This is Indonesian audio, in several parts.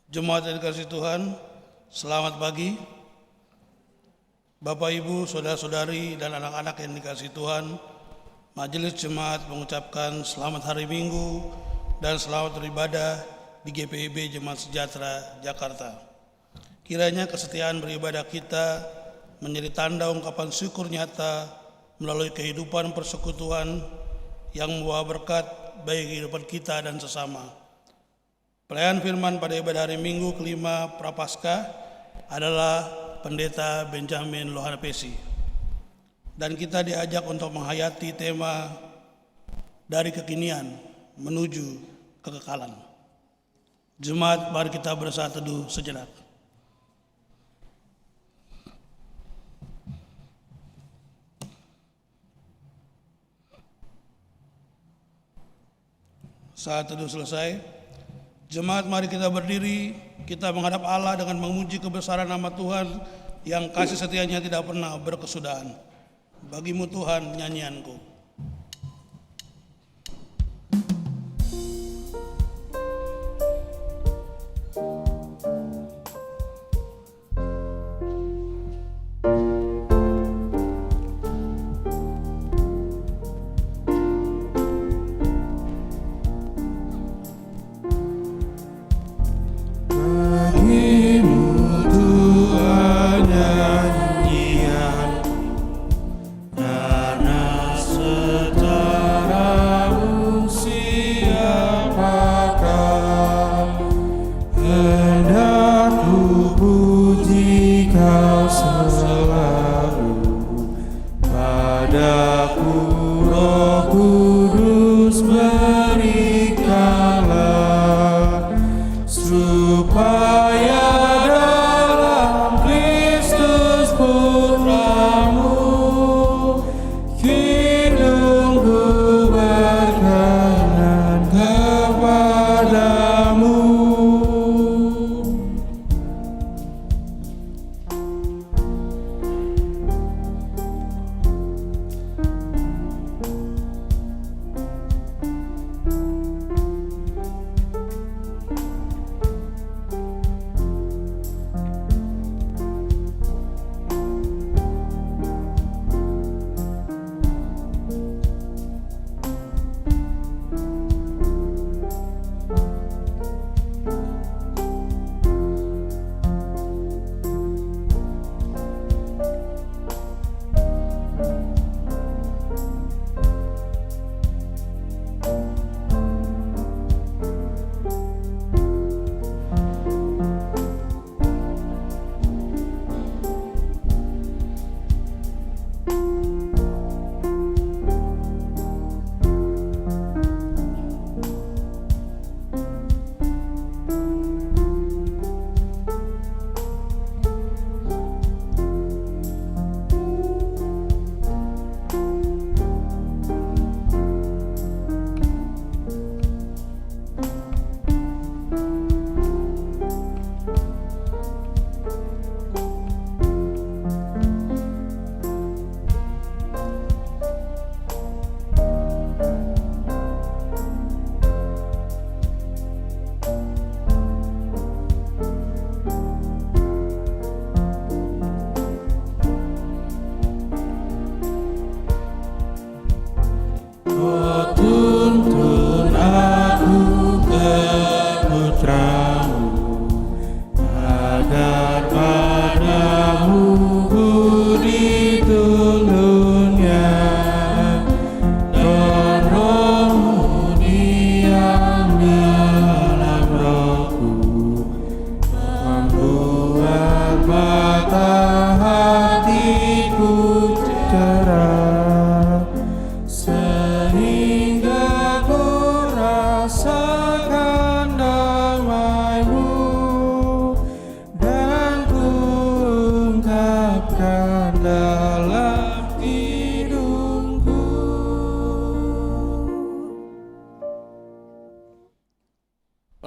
Jemaat yang dikasihi Tuhan, selamat pagi. Bapak, Ibu, Saudara-saudari, dan anak-anak yang dikasihi Tuhan, Majelis Jemaat mengucapkan selamat hari Minggu dan selamat beribadah di GPIB Jemaat Sejahtera, Jakarta. Kiranya kesetiaan beribadah kita menjadi tanda ungkapan syukur nyata melalui kehidupan persekutuan yang membawa berkat bagi kehidupan kita dan sesama. Pelayan firman pada ibadah hari Minggu kelima Prapaskah adalah Pendeta Benjamin Lohanapesi. Dan kita diajak untuk menghayati tema dari kekinian menuju kekekalan. Jemaat, mari kita bersatu teduh sejenak. Saat teduh selesai, jemaat, mari kita berdiri, kita menghadap Allah dengan memuji kebesaran nama Tuhan yang kasih setianya tidak pernah berkesudahan. Bagimu Tuhan nyanyianku.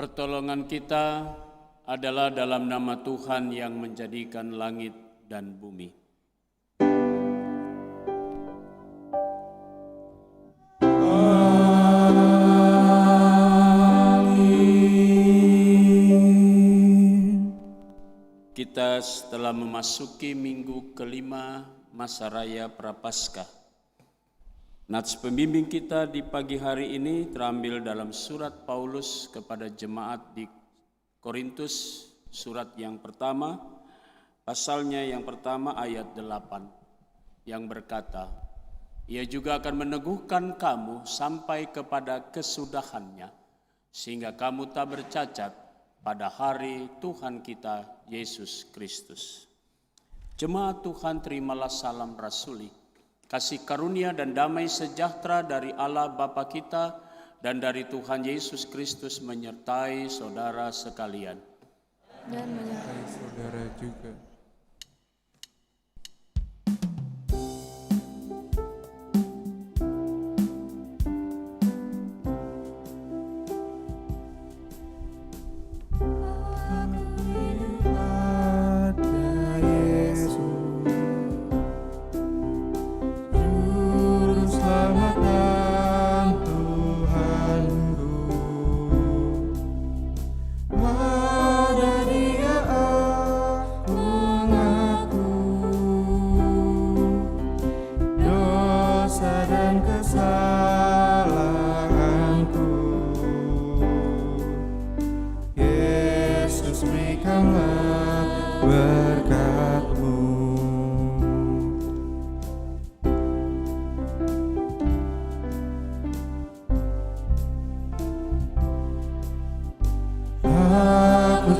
Pertolongan kita adalah dalam nama Tuhan yang menjadikan langit dan bumi. Kita setelah memasuki minggu kelima masa raya Prapaskah. Nats pembimbing kita di pagi hari ini terambil dalam surat Paulus kepada jemaat di Korintus, surat yang pertama, pasalnya yang pertama ayat 8, yang berkata, "Ia juga akan meneguhkan kamu sampai kepada kesudahannya, sehingga kamu tak bercacat pada hari Tuhan kita Yesus Kristus." Jemaat Tuhan, terimalah salam rasuli. Kasih karunia dan damai sejahtera dari Allah Bapa kita dan dari Tuhan Yesus Kristus menyertai saudara sekalian. Dan menyertai saudara juga.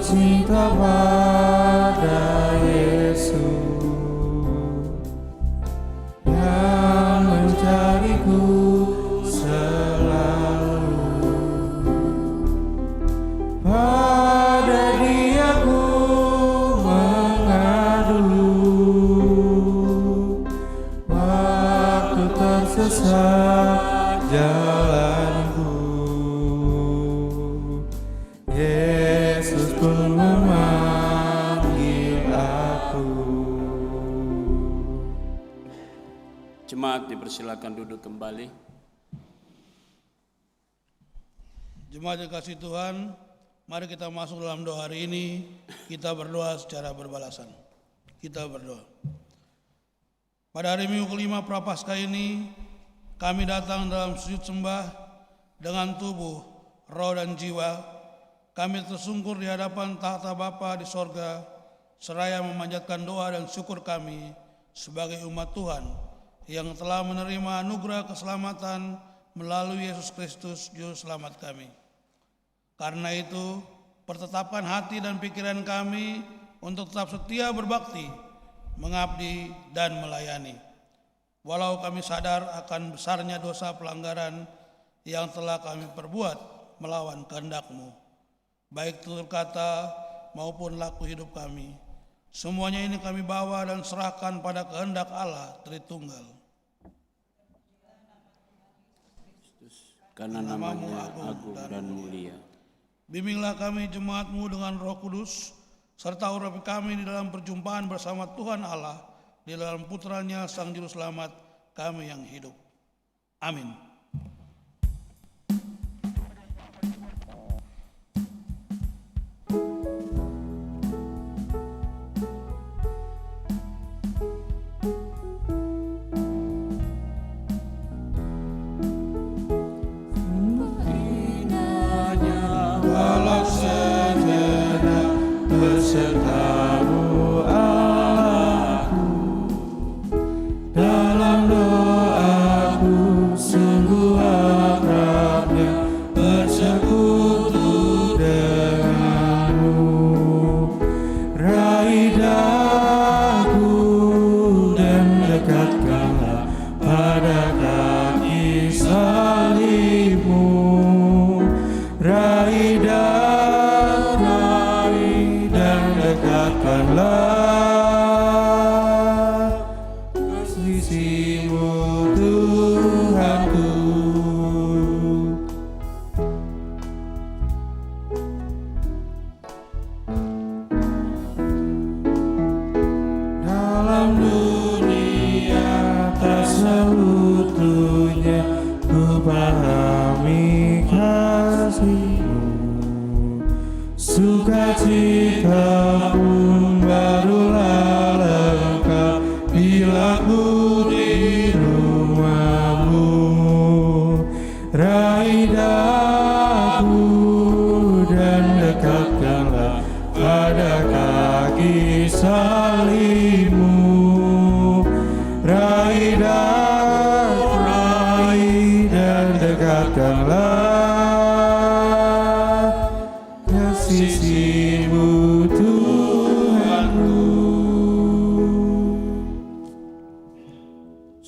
Cinta pada Yesus yang mencariku selalu. Pada Dia ku mengadu waktu tersesat jalanku. Yesus pun memanggil aku. Jemaat dipersilakan duduk kembali. Jemaat yang kasih Tuhan, mari kita masuk dalam doa hari ini. Kita berdoa secara berbalasan. Kita berdoa. Pada hari Minggu kelima Prapaskah ini, kami datang dalam sujud sembah dengan tubuh, roh dan jiwa. Kami tersungkur di hadapan tahta Bapa di sorga, seraya memanjatkan doa dan syukur kami sebagai umat Tuhan yang telah menerima anugerah keselamatan melalui Yesus Kristus Juru Selamat kami. Karena itu, pertetapkan hati dan pikiran kami untuk tetap setia berbakti, mengabdi dan melayani. Walau kami sadar akan besarnya dosa pelanggaran yang telah kami perbuat melawan kehendak-Mu, baik tutur kata maupun laku hidup kami. Semuanya ini kami bawa dan serahkan pada kehendak Allah Tritunggal. Karena nama-Mu agung dan mulia. Bimbinglah kami jemaat-Mu dengan Roh Kudus, serta urapi kami di dalam perjumpaan bersama Tuhan Allah, di dalam Putranya Sang Juru Selamat kami yang hidup. Amin. Besertamu Allahku, dalam doaku sungguh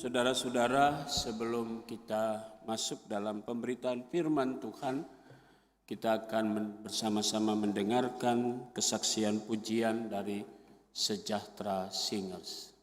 Saudara-saudara, sebelum kita masuk dalam pemberitaan firman Tuhan, kita akan bersama-sama mendengarkan kesaksian pujian dari Sejahtera Singers.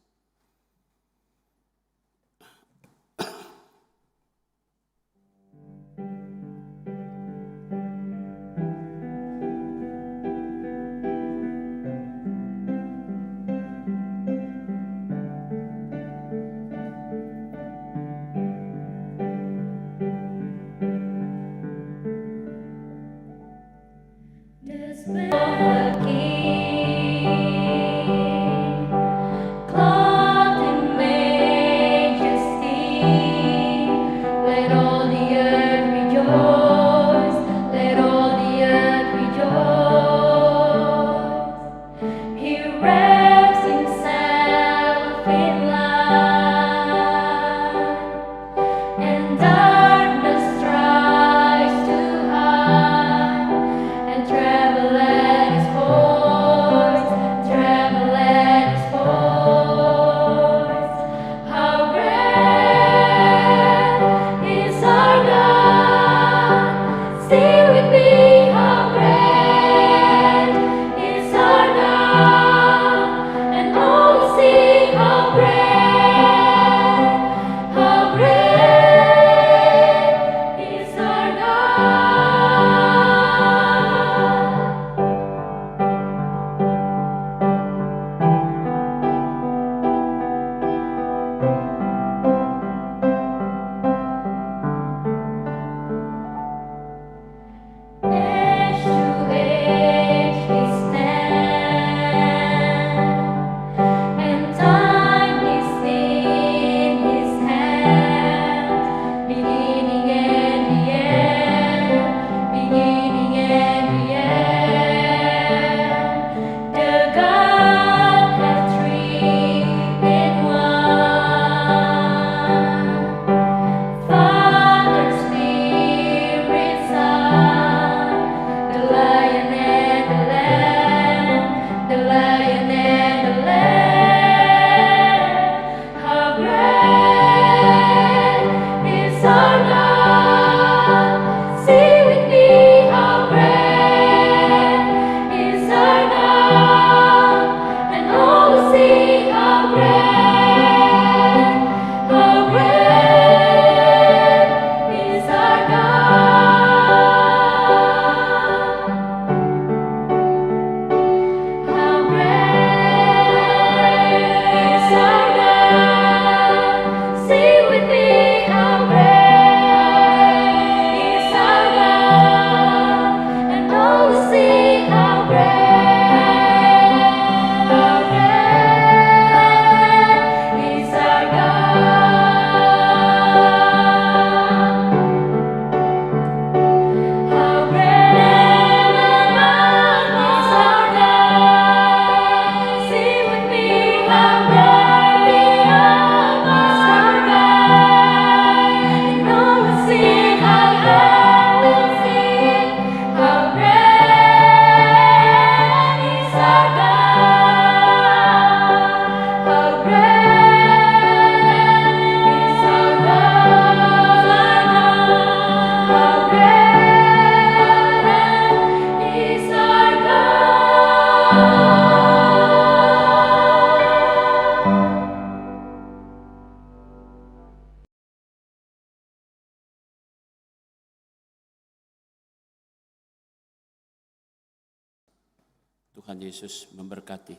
Tuhan Yesus memberkati.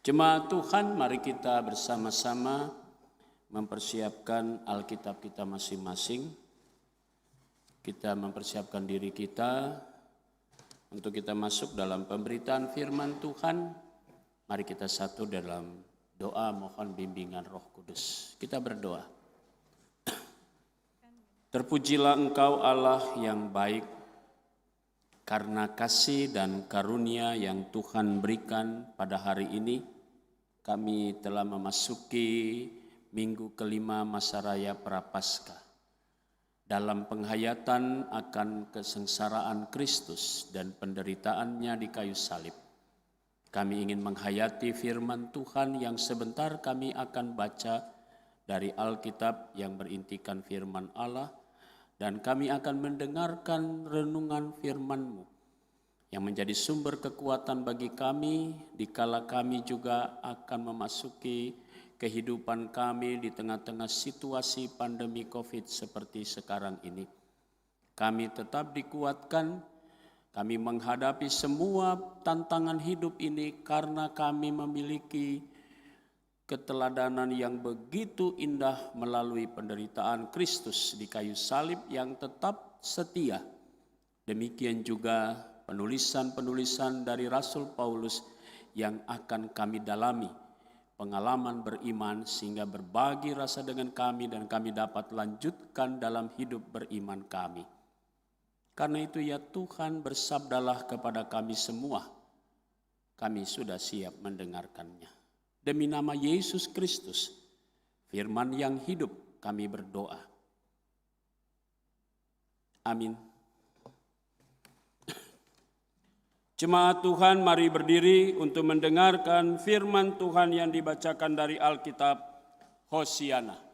Jemaat Tuhan, mari kita bersama-sama mempersiapkan Alkitab kita masing-masing. Kita mempersiapkan diri kita untuk kita masuk dalam pemberitaan firman Tuhan. Mari kita satu dalam doa mohon bimbingan Roh Kudus. Kita berdoa. Terpujilah Engkau Allah yang baik, karena kasih dan karunia yang Tuhan berikan pada hari ini, kami telah memasuki minggu kelima masa raya Prapaskah. Dalam penghayatan akan kesengsaraan Kristus dan penderitaannya di kayu salib, kami ingin menghayati firman Tuhan yang sebentar kami akan baca dari Alkitab yang berintikan firman Allah, dan kami akan mendengarkan renungan firman-Mu yang menjadi sumber kekuatan bagi kami dikala kami juga akan memasuki kehidupan kami di tengah-tengah situasi pandemi COVID seperti sekarang ini. Kami tetap dikuatkan, kami menghadapi semua tantangan hidup ini karena kami memiliki keteladanan yang begitu indah melalui penderitaan Kristus di kayu salib yang tetap setia. Demikian juga penulisan-penulisan dari Rasul Paulus yang akan kami dalami, pengalaman beriman sehingga berbagi rasa dengan kami dan kami dapat lanjutkan dalam hidup beriman kami. Karena itu ya Tuhan, bersabdalah kepada kami semua, kami sudah siap mendengarkannya. Demi nama Yesus Kristus, firman yang hidup, kami berdoa. Amin. Jemaat Tuhan, mari berdiri untuk mendengarkan firman Tuhan yang dibacakan dari Alkitab Hosiana.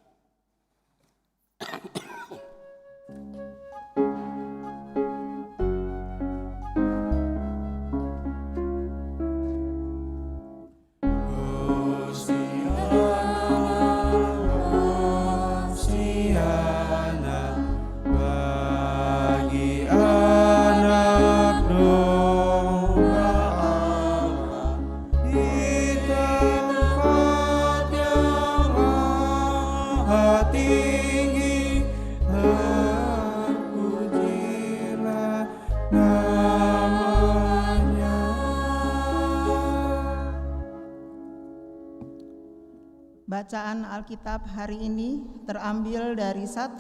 Bacaan Alkitab hari ini terambil dari 1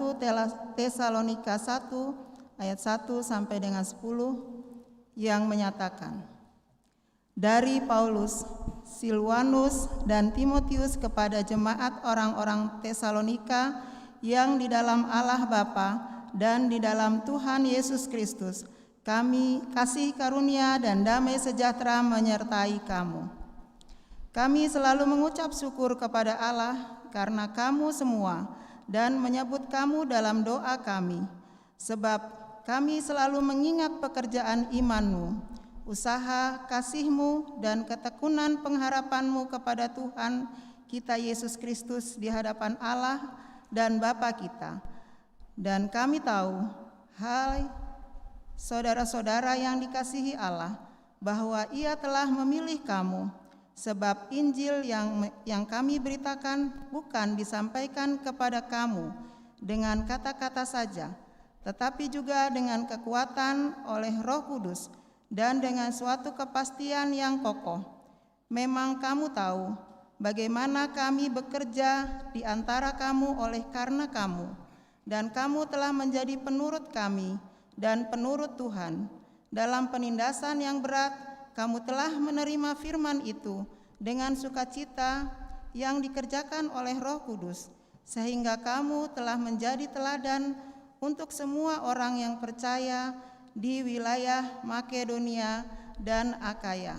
Tesalonika 1 ayat 1 sampai dengan 10 yang menyatakan, dari Paulus, Silwanus, dan Timotius kepada jemaat orang-orang Tesalonika yang di dalam Allah Bapa dan di dalam Tuhan Yesus Kristus, kami kasih karunia dan damai sejahtera menyertai kamu. Kami selalu mengucap syukur kepada Allah karena kamu semua dan menyebut kamu dalam doa kami, sebab kami selalu mengingat pekerjaan iman-Mu, usaha kasih-Mu, dan ketekunan pengharapan-Mu kepada Tuhan kita Yesus Kristus di hadapan Allah dan Bapa kita. Dan kami tahu, hai saudara-saudara yang dikasihi Allah, bahwa Ia telah memilih kamu, sebab Injil yang kami beritakan bukan disampaikan kepada kamu dengan kata-kata saja, tetapi juga dengan kekuatan oleh Roh Kudus dan dengan suatu kepastian yang kokoh. Memang kamu tahu bagaimana kami bekerja di antara kamu oleh karena kamu, dan kamu telah menjadi penurut kami dan penurut Tuhan. Dalam penindasan yang berat, kamu telah menerima firman itu dengan sukacita yang dikerjakan oleh Roh Kudus, sehingga kamu telah menjadi teladan untuk semua orang yang percaya di wilayah Makedonia dan Akaya.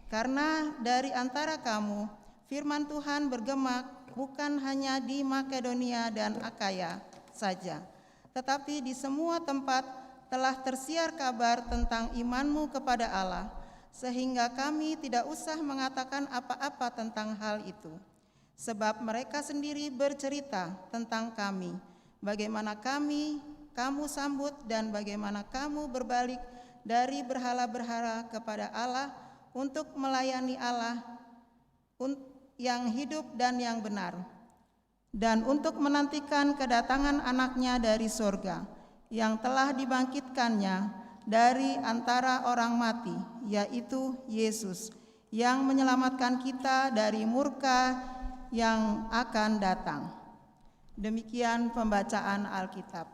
Karena dari antara kamu, firman Tuhan bergema bukan hanya di Makedonia dan Akaya saja, tetapi di semua tempat telah tersiar kabar tentang iman-Mu kepada Allah, sehingga kami tidak usah mengatakan apa-apa tentang hal itu. Sebab mereka sendiri bercerita tentang kami, bagaimana kamu sambut dan bagaimana kamu berbalik dari berhala-berhala kepada Allah untuk melayani Allah yang hidup dan yang benar, dan untuk menantikan kedatangan anaknya dari sorga, yang telah dibangkitkannya dari antara orang mati, yaitu Yesus, yang menyelamatkan kita dari murka yang akan datang. Demikian pembacaan Alkitab.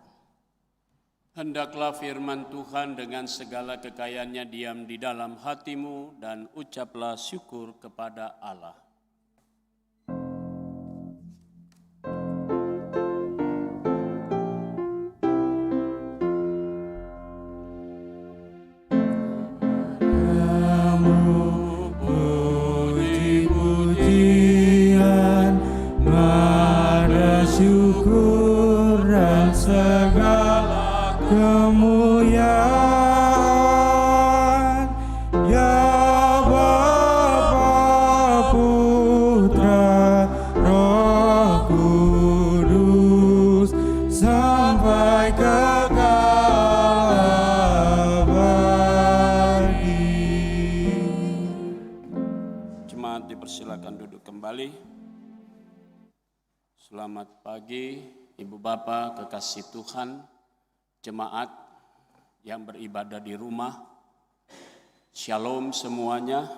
Hendaklah firman Tuhan dengan segala kekayaannya diam di dalam hatimu dan ucaplah syukur kepada Allah. Puji-pujian, kemuliaan, ya Bapa, Putra, Roh Kudus, sampai kekal abadi. Jemaat dipersilakan duduk kembali. Selamat pagi Ibu Bapak kekasih Tuhan, jemaat yang beribadah di rumah. Shalom semuanya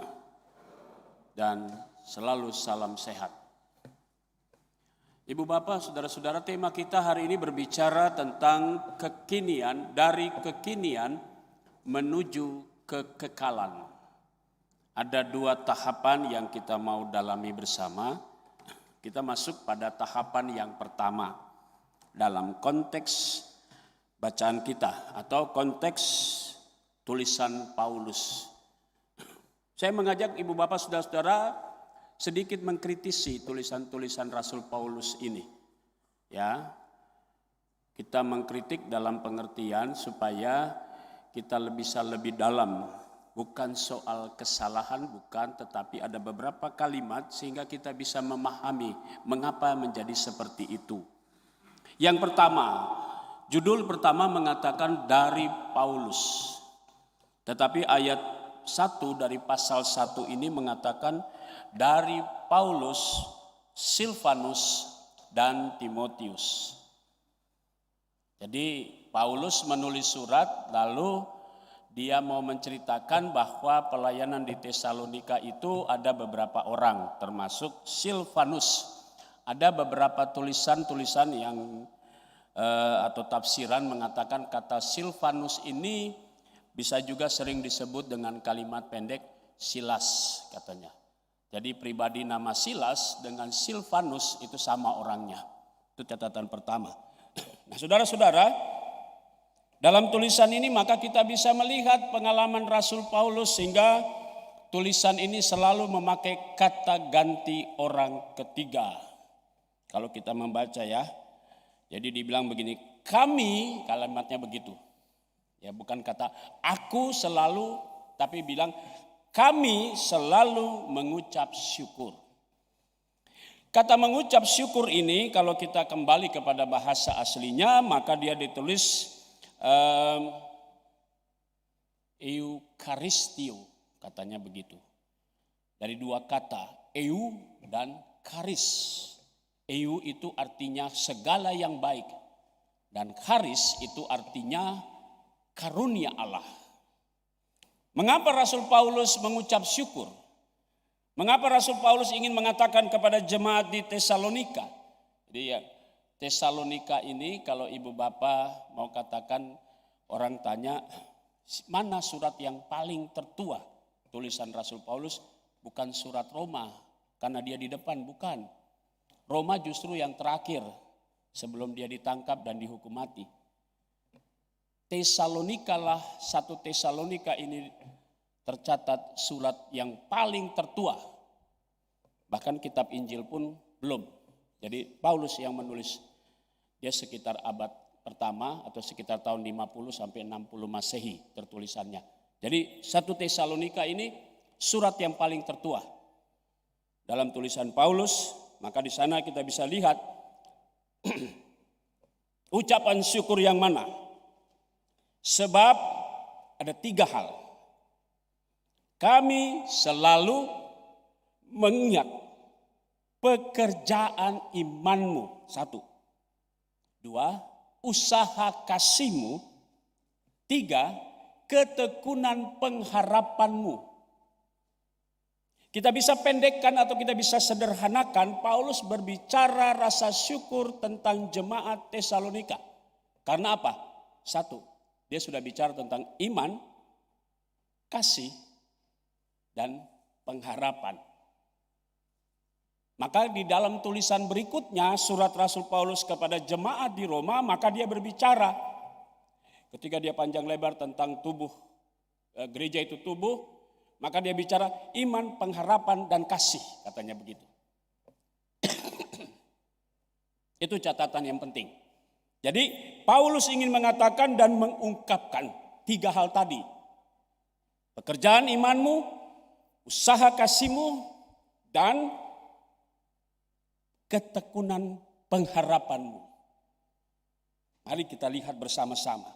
dan selalu salam sehat. Ibu Bapak, saudara-saudara, tema kita hari ini berbicara tentang kekinian, dari kekinian menuju kekekalan. Ada dua tahapan yang kita mau dalami bersama. Kita masuk pada tahapan yang pertama dalam konteks bacaan kita atau konteks tulisan Paulus. Saya mengajak Ibu Bapak Saudara-saudara sedikit mengkritisi tulisan-tulisan Rasul Paulus ini. Ya. Kita mengkritik dalam pengertian supaya kita bisa lebih dalam. Bukan soal kesalahan, bukan, tetapi ada beberapa kalimat sehingga kita bisa memahami mengapa menjadi seperti itu. Yang pertama, judul pertama mengatakan dari Paulus. Tetapi ayat 1 dari pasal 1 ini mengatakan dari Paulus, Silvanus, dan Timotius. Jadi Paulus menulis surat lalu dia mau menceritakan bahwa pelayanan di Tesalonika itu ada beberapa orang, termasuk Silvanus. Ada beberapa tulisan-tulisan yang atau tafsiran mengatakan kata Silvanus ini bisa juga sering disebut dengan kalimat pendek Silas katanya. Jadi pribadi nama Silas dengan Silvanus itu sama orangnya. Itu catatan pertama. Nah, saudara-saudara, dalam tulisan ini maka kita bisa melihat pengalaman Rasul Paulus sehingga tulisan ini selalu memakai kata ganti orang ketiga. Kalau kita membaca ya, jadi dibilang begini, kami, kalimatnya begitu. Ya bukan kata aku selalu, tapi bilang kami selalu mengucap syukur. Kata mengucap syukur ini kalau kita kembali kepada bahasa aslinya maka dia ditulis eukaristio, katanya begitu. Dari dua kata, eu dan karis. Eu itu artinya segala yang baik. Dan karis itu artinya karunia Allah. Mengapa Rasul Paulus mengucap syukur? Mengapa Rasul Paulus ingin mengatakan kepada jemaat di Tesalonika? Jadi ya, Tesalonika ini kalau ibu bapak mau katakan orang tanya mana surat yang paling tertua tulisan Rasul Paulus, bukan surat Roma karena dia di depan, bukan. Roma justru yang terakhir sebelum dia ditangkap dan dihukum mati. Tesalonika lah, 1 Tesalonika ini tercatat surat yang paling tertua. Bahkan kitab Injil pun belum. Jadi Paulus yang menulis, dia sekitar abad pertama atau sekitar tahun 50 sampai 60 Masehi tertulisannya. Jadi 1 Tesalonika ini surat yang paling tertua dalam tulisan Paulus. Maka di sana kita bisa lihat ucapan syukur yang mana. Sebab ada 3 hal. Kami selalu mengingat pekerjaan imanmu, 1. 2, usaha kasihmu. 3, ketekunan pengharapanmu. Kita bisa pendekkan atau kita bisa sederhanakan, Paulus berbicara rasa syukur tentang jemaat Tesalonika. Karena apa? 1, dia sudah bicara tentang iman, kasih, dan pengharapan. Maka di dalam tulisan berikutnya surat Rasul Paulus kepada jemaat di Roma, maka dia berbicara ketika dia panjang lebar tentang tubuh, gereja itu tubuh, maka dia bicara iman, pengharapan, dan kasih, katanya begitu. Itu catatan yang penting. Jadi Paulus ingin mengatakan dan mengungkapkan 3 hal tadi. Pekerjaan imanmu, usaha kasihmu, dan ketekunan pengharapanmu. Mari kita lihat bersama-sama.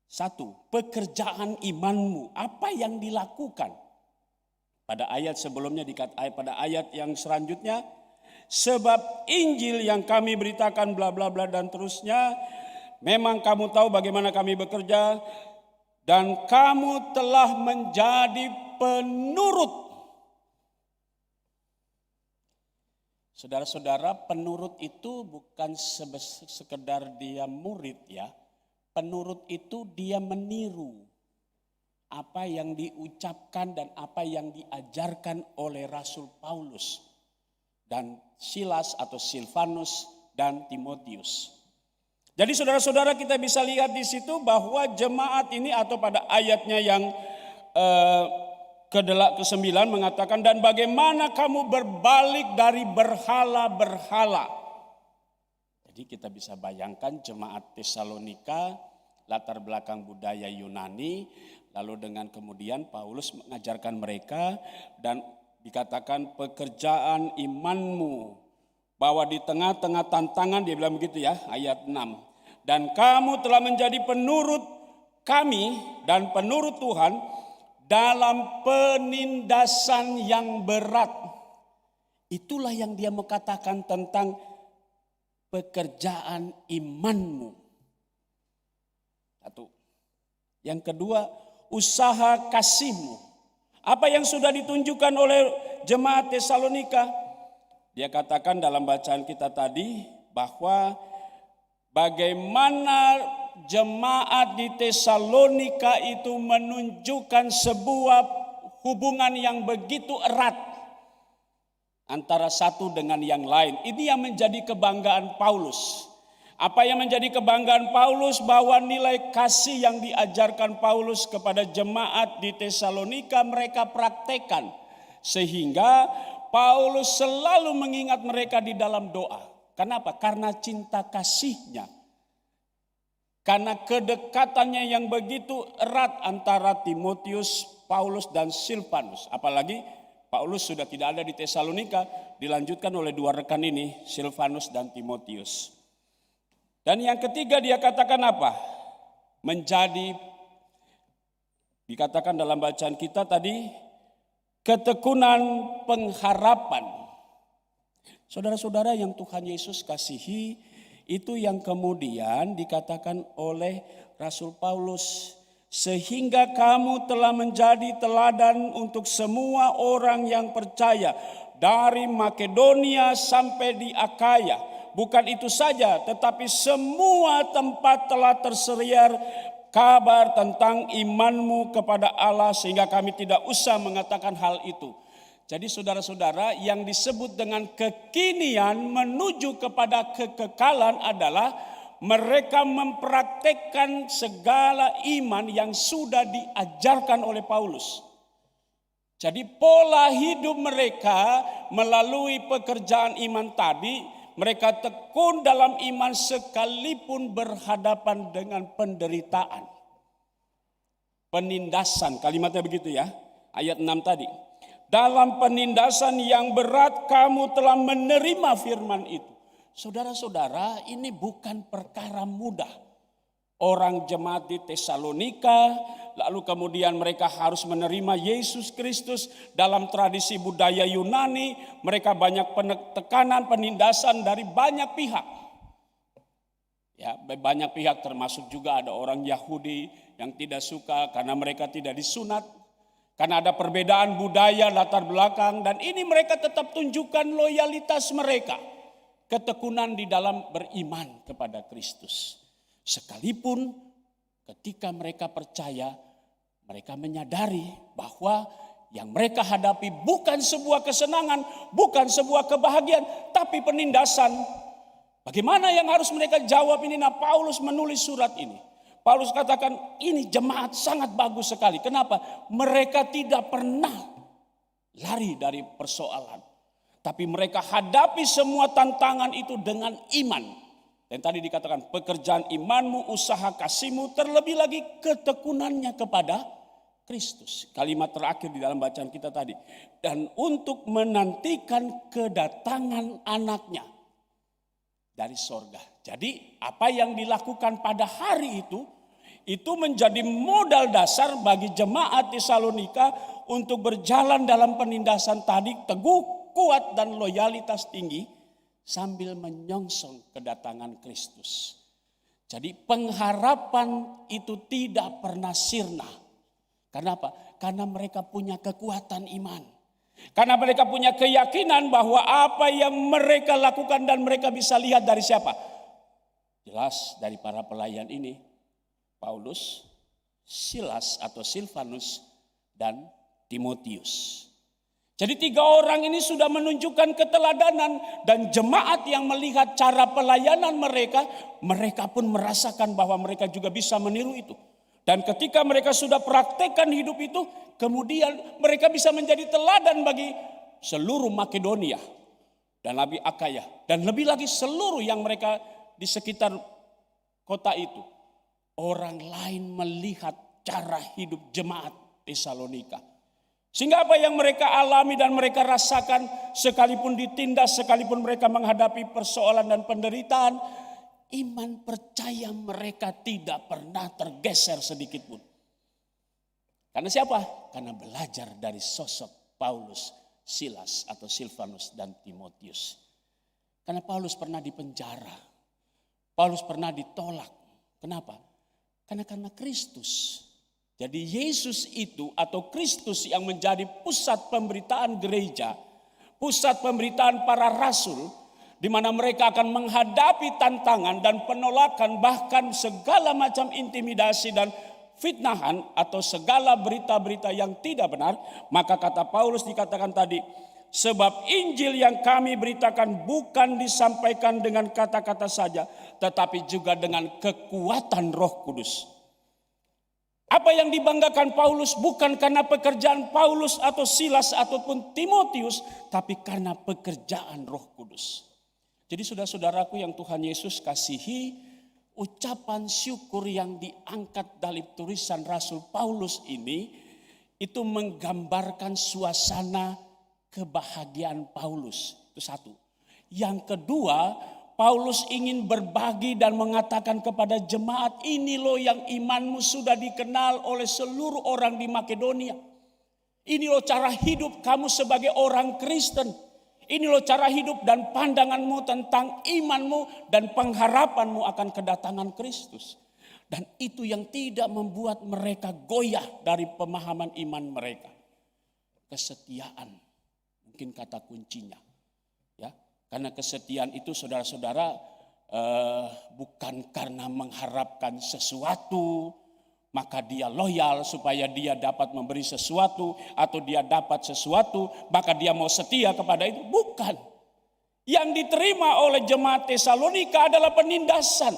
1, pekerjaan imanmu, apa yang dilakukan? Pada ayat sebelumnya, pada ayat yang selanjutnya, sebab Injil yang kami beritakan bla bla bla dan terusnya, memang kamu tahu bagaimana kami bekerja dan kamu telah menjadi penurut. Saudara-saudara, penurut itu bukan sekedar dia murid ya. Penurut itu dia meniru apa yang diucapkan dan apa yang diajarkan oleh Rasul Paulus dan Silas atau Silvanus dan Timotius. Jadi saudara-saudara, kita bisa lihat di situ bahwa jemaat ini atau pada ayatnya yang ke-9 mengatakan, dan bagaimana kamu berbalik dari berhala-berhala. Jadi kita bisa bayangkan jemaat Tesalonika, latar belakang budaya Yunani, lalu dengan kemudian Paulus mengajarkan mereka dan dikatakan pekerjaan imanmu, bahwa di tengah-tengah tantangan, dia bilang begitu ya, ayat 6. Dan kamu telah menjadi penurut kami dan penurut Tuhan dalam penindasan yang berat. Itulah yang dia mengatakan tentang pekerjaan imanmu. 1. Yang kedua, usaha kasihmu. Apa yang sudah ditunjukkan oleh jemaat Tesalonika? Dia katakan dalam bacaan kita tadi bahwa bagaimana jemaat di Tesalonika itu menunjukkan sebuah hubungan yang begitu erat antara satu dengan yang lain. Ini yang menjadi kebanggaan Paulus. Apa yang menjadi kebanggaan Paulus, bahwa nilai kasih yang diajarkan Paulus kepada jemaat di Tesalonika mereka praktekkan. Sehingga Paulus selalu mengingat mereka di dalam doa. Kenapa? Karena cinta kasihnya. Karena kedekatannya yang begitu erat antara Timotius, Paulus dan Silvanus. Apalagi Paulus sudah tidak ada di Tesalonika, dilanjutkan oleh 2 rekan ini, Silvanus dan Timotius. Dan yang ketiga dia katakan apa? Menjadi, dikatakan dalam bacaan kita tadi, ketekunan pengharapan. Saudara-saudara yang Tuhan Yesus kasihi, itu yang kemudian dikatakan oleh Rasul Paulus. Sehingga kamu telah menjadi teladan untuk semua orang yang percaya. Dari Makedonia sampai di Akaya. Bukan itu saja, tetapi semua tempat telah tersiar kabar tentang imanmu kepada Allah. Sehingga kami tidak usah mengatakan hal itu. Jadi saudara-saudara, yang disebut dengan kekinian menuju kepada kekekalan adalah mereka mempraktekkan segala iman yang sudah diajarkan oleh Paulus. Jadi pola hidup mereka melalui pekerjaan iman tadi, mereka tekun dalam iman sekalipun berhadapan dengan penderitaan. Penindasan, kalimatnya begitu ya, ayat 6 tadi. Dalam penindasan yang berat kamu telah menerima firman itu. Saudara-saudara, ini bukan perkara mudah. Orang jemaat di Tesalonika, lalu kemudian mereka harus menerima Yesus Kristus dalam tradisi budaya Yunani. Mereka banyak tekanan, penindasan dari banyak pihak. Ya, banyak pihak termasuk juga ada orang Yahudi yang tidak suka karena mereka tidak disunat. Karena ada perbedaan budaya, latar belakang, dan ini mereka tetap tunjukkan loyalitas mereka. Ketekunan di dalam beriman kepada Kristus. Sekalipun ketika mereka percaya, mereka menyadari bahwa yang mereka hadapi bukan sebuah kesenangan, bukan sebuah kebahagiaan, tapi penindasan. Bagaimana yang harus mereka jawab ini? Nah, Paulus menulis surat ini. Paulus katakan ini jemaat sangat bagus sekali. Kenapa? Mereka tidak pernah lari dari persoalan. Tapi mereka hadapi semua tantangan itu dengan iman. Dan tadi dikatakan pekerjaan imanmu, usaha kasihmu, terlebih lagi ketekunannya kepada Kristus. Kalimat terakhir di dalam bacaan kita tadi. Dan untuk menantikan kedatangan anaknya dari sorga. Jadi apa yang dilakukan pada hari itu menjadi modal dasar bagi jemaat Tesalonika untuk berjalan dalam penindasan tadi teguh, kuat dan loyalitas tinggi sambil menyongsong kedatangan Kristus. Jadi pengharapan itu tidak pernah sirna. Karena apa? Karena mereka punya kekuatan iman. Karena mereka punya keyakinan bahwa apa yang mereka lakukan dan mereka bisa lihat dari siapa? Jelas dari para pelayan ini, Paulus, Silas atau Silvanus, dan Timotius. Jadi 3 orang ini sudah menunjukkan keteladanan dan jemaat yang melihat cara pelayanan mereka, mereka pun merasakan bahwa mereka juga bisa meniru itu. Dan ketika mereka sudah praktekkan hidup itu, kemudian mereka bisa menjadi teladan bagi seluruh Makedonia dan lebih Akaya dan lebih lagi seluruh yang mereka di sekitar kota itu. Orang lain melihat cara hidup jemaat Tesalonika. Sehingga apa yang mereka alami dan mereka rasakan sekalipun ditindas, sekalipun mereka menghadapi persoalan dan penderitaan, iman percaya mereka tidak pernah tergeser sedikit pun. Karena siapa? Karena belajar dari sosok Paulus, Silas atau Silvanus dan Timotius. Karena Paulus pernah dipenjara. Paulus pernah ditolak. Kenapa? Karena Kristus. Jadi Yesus itu atau Kristus yang menjadi pusat pemberitaan gereja, pusat pemberitaan para rasul, di mana mereka akan menghadapi tantangan dan penolakan, bahkan segala macam intimidasi dan fitnahan atau segala berita-berita yang tidak benar. Maka kata Paulus dikatakan tadi, sebab Injil yang kami beritakan bukan disampaikan dengan kata-kata saja, tetapi juga dengan kekuatan Roh Kudus. Apa yang dibanggakan Paulus bukan karena pekerjaan Paulus atau Silas ataupun Timotius, tapi karena pekerjaan Roh Kudus. Jadi saudara-saudaraku yang Tuhan Yesus kasihi, ucapan syukur yang diangkat dari tulisan Rasul Paulus ini, itu menggambarkan suasana kebahagiaan Paulus. Itu satu. Yang kedua, Paulus ingin berbagi dan mengatakan kepada jemaat, ini loh yang imanmu sudah dikenal oleh seluruh orang di Makedonia. Ini loh cara hidup kamu sebagai orang Kristen. Ini loh cara hidup dan pandanganmu tentang imanmu dan pengharapanmu akan kedatangan Kristus. Dan itu yang tidak membuat mereka goyah dari pemahaman iman mereka. Kesetiaan, mungkin kata kuncinya. Ya. Karena kesetiaan itu saudara-saudara bukan karena mengharapkan sesuatu, maka dia loyal supaya dia dapat memberi sesuatu atau dia dapat sesuatu, maka dia mau setia kepada itu. Bukan. Yang diterima oleh jemaat Tesalonika adalah penindasan.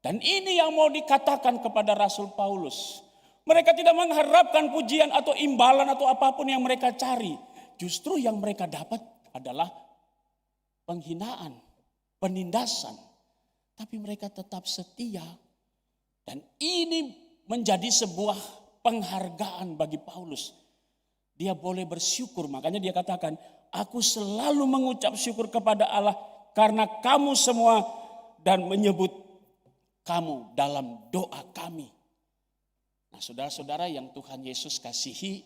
Dan ini yang mau dikatakan kepada Rasul Paulus. Mereka tidak mengharapkan pujian atau imbalan atau apapun yang mereka cari. Justru yang mereka dapat adalah penghinaan, penindasan. Tapi mereka tetap setia. Dan ini menjadi sebuah penghargaan bagi Paulus. Dia boleh bersyukur. Makanya dia katakan, aku selalu mengucap syukur kepada Allah karena kamu semua dan menyebut kamu dalam doa kami. Nah saudara-saudara yang Tuhan Yesus kasihi,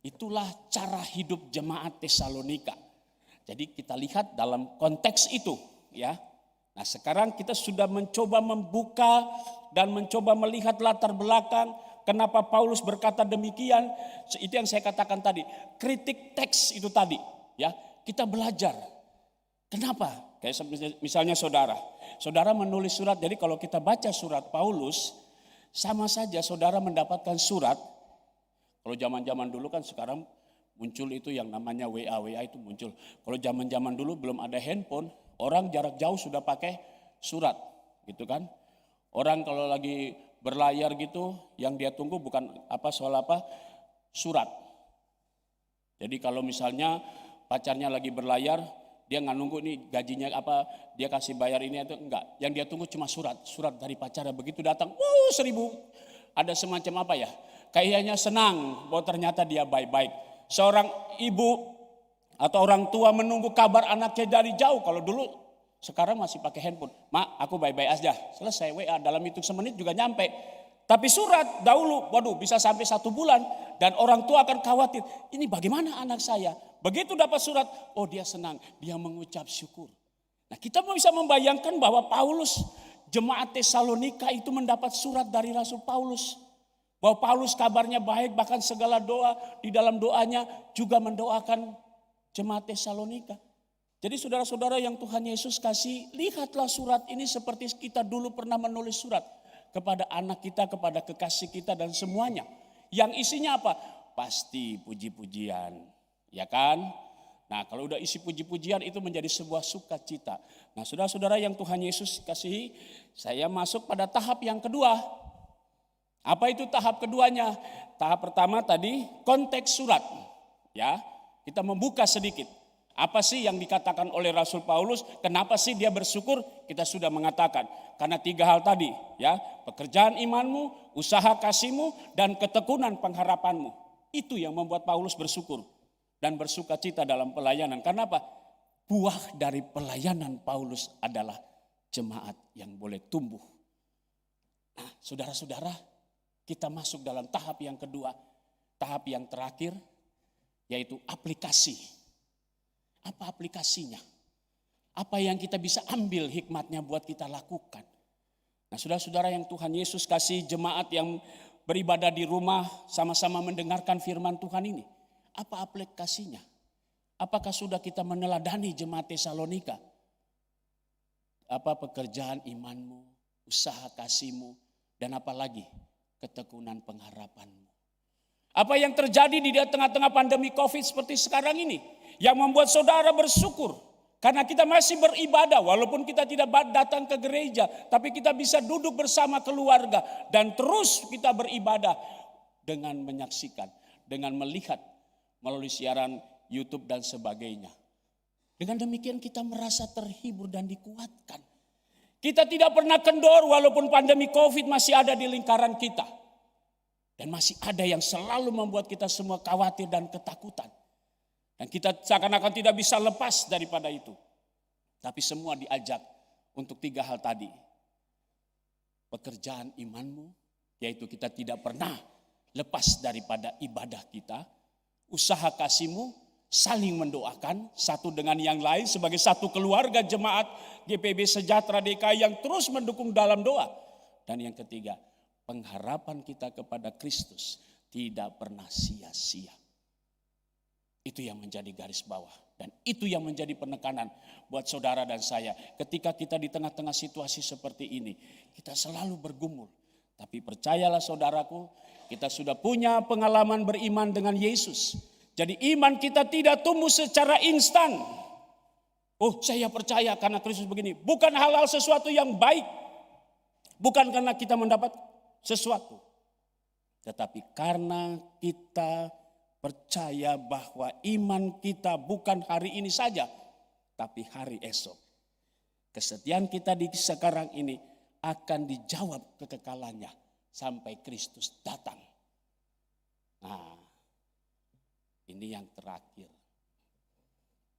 itulah cara hidup jemaat Tesalonika. Jadi kita lihat dalam konteks itu ya. Nah sekarang kita sudah mencoba membuka dan mencoba melihat latar belakang kenapa Paulus berkata demikian. Itu yang saya katakan tadi, kritik teks itu tadi ya. Kita belajar. Kenapa? Kayak misalnya saudara menulis surat. Jadi kalau kita baca surat Paulus, sama saja saudara mendapatkan surat. Kalau zaman-zaman dulu kan sekarang muncul itu yang namanya WA itu muncul. Kalau zaman-zaman dulu belum ada handphone, orang jarak jauh sudah pakai surat, gitu kan? Orang kalau lagi berlayar gitu, yang dia tunggu bukan surat. Jadi kalau misalnya pacarnya lagi berlayar, Dia nggak nunggu nih gajinya apa, dia kasih bayar ini atau enggak. Yang dia tunggu cuma surat dari pacarnya. Begitu datang, 1.000. Ada semacam apa ya? Kayaknya senang bahwa ternyata dia baik-baik. Seorang ibu atau orang tua menunggu kabar anaknya dari jauh. Kalau dulu, sekarang masih pakai handphone. Mak, aku baik-baik aja. Selesai WA, dalam hitung semenit juga nyampe. Tapi surat dahulu, waduh bisa sampai 1 bulan. Dan orang tua akan khawatir, ini bagaimana anak saya? Begitu dapat surat, oh dia senang, dia mengucap syukur. Nah kita bisa membayangkan bahwa Paulus, jemaat Tesalonika itu mendapat surat dari Rasul Paulus. Bahwa Paulus kabarnya baik, bahkan segala doa di dalam doanya juga mendoakan jemaat Tesalonika. Jadi saudara-saudara yang Tuhan Yesus kasih, lihatlah surat ini seperti kita dulu pernah menulis surat kepada anak kita, kepada kekasih kita dan semuanya. Yang isinya apa? Pasti puji-pujian, ya kan? Nah kalau udah isi puji-pujian itu menjadi sebuah sukacita. Nah saudara-saudara yang Tuhan Yesus kasihi, saya masuk pada tahap yang kedua. Apa itu tahap keduanya? Tahap pertama tadi konteks surat. Ya, kita membuka sedikit. Apa sih yang dikatakan oleh Rasul Paulus? Kenapa sih dia bersyukur? Kita sudah mengatakan. Karena 3 hal tadi, ya, pekerjaan imanmu, usaha kasihmu, dan ketekunan pengharapanmu. Itu yang membuat Paulus bersyukur dan bersukacita dalam pelayanan. Karena apa? Buah dari pelayanan Paulus adalah jemaat yang boleh tumbuh. Nah, saudara-saudara, kita masuk dalam tahap yang kedua, tahap yang terakhir, yaitu aplikasi. Apa aplikasinya? Apa yang kita bisa ambil hikmatnya buat kita lakukan? Nah saudara-saudara yang Tuhan Yesus kasih, jemaat yang beribadah di rumah sama-sama mendengarkan firman Tuhan ini. Apa aplikasinya? Apakah sudah kita meneladani jemaat Tesalonika? Apa pekerjaan imanmu, usaha kasihmu, dan apa lagi? Ketekunan pengharapanmu. Apa yang terjadi di tengah-tengah pandemi COVID seperti sekarang ini yang membuat saudara bersyukur karena kita masih beribadah walaupun kita tidak datang ke gereja, tapi kita bisa duduk bersama keluarga dan terus kita beribadah dengan menyaksikan, dengan melihat melalui siaran YouTube dan sebagainya. Dengan demikian kita merasa terhibur dan dikuatkan. Kita tidak pernah kendor walaupun pandemi COVID masih ada di lingkaran kita. Dan masih ada yang selalu membuat kita semua khawatir dan ketakutan. Dan kita seakan-akan tidak bisa lepas daripada itu. Tapi semua diajak untuk 3 hal tadi. Pekerjaan imanmu, yaitu kita tidak pernah lepas daripada ibadah kita. Usaha kasihmu, saling mendoakan satu dengan yang lain sebagai satu keluarga jemaat GPIB Sejahtera DKI yang terus mendukung dalam doa. Dan yang ketiga, pengharapan kita kepada Kristus tidak pernah sia-sia. Itu yang menjadi garis bawah. Dan itu yang menjadi penekanan buat saudara dan saya. Ketika kita di tengah-tengah situasi seperti ini, kita selalu bergumul. Tapi percayalah saudaraku, kita sudah punya pengalaman beriman dengan Yesus. Jadi iman kita tidak tumbuh secara instan. Oh saya percaya karena Kristus begini. Bukan hal-hal sesuatu yang baik. Bukan karena kita mendapat sesuatu. Tetapi karena kita percaya bahwa iman kita bukan hari ini saja. Tapi hari esok. Kesetiaan kita di sekarang ini akan dijawab kekekalannya. Sampai Kristus datang. Nah. Ini yang terakhir.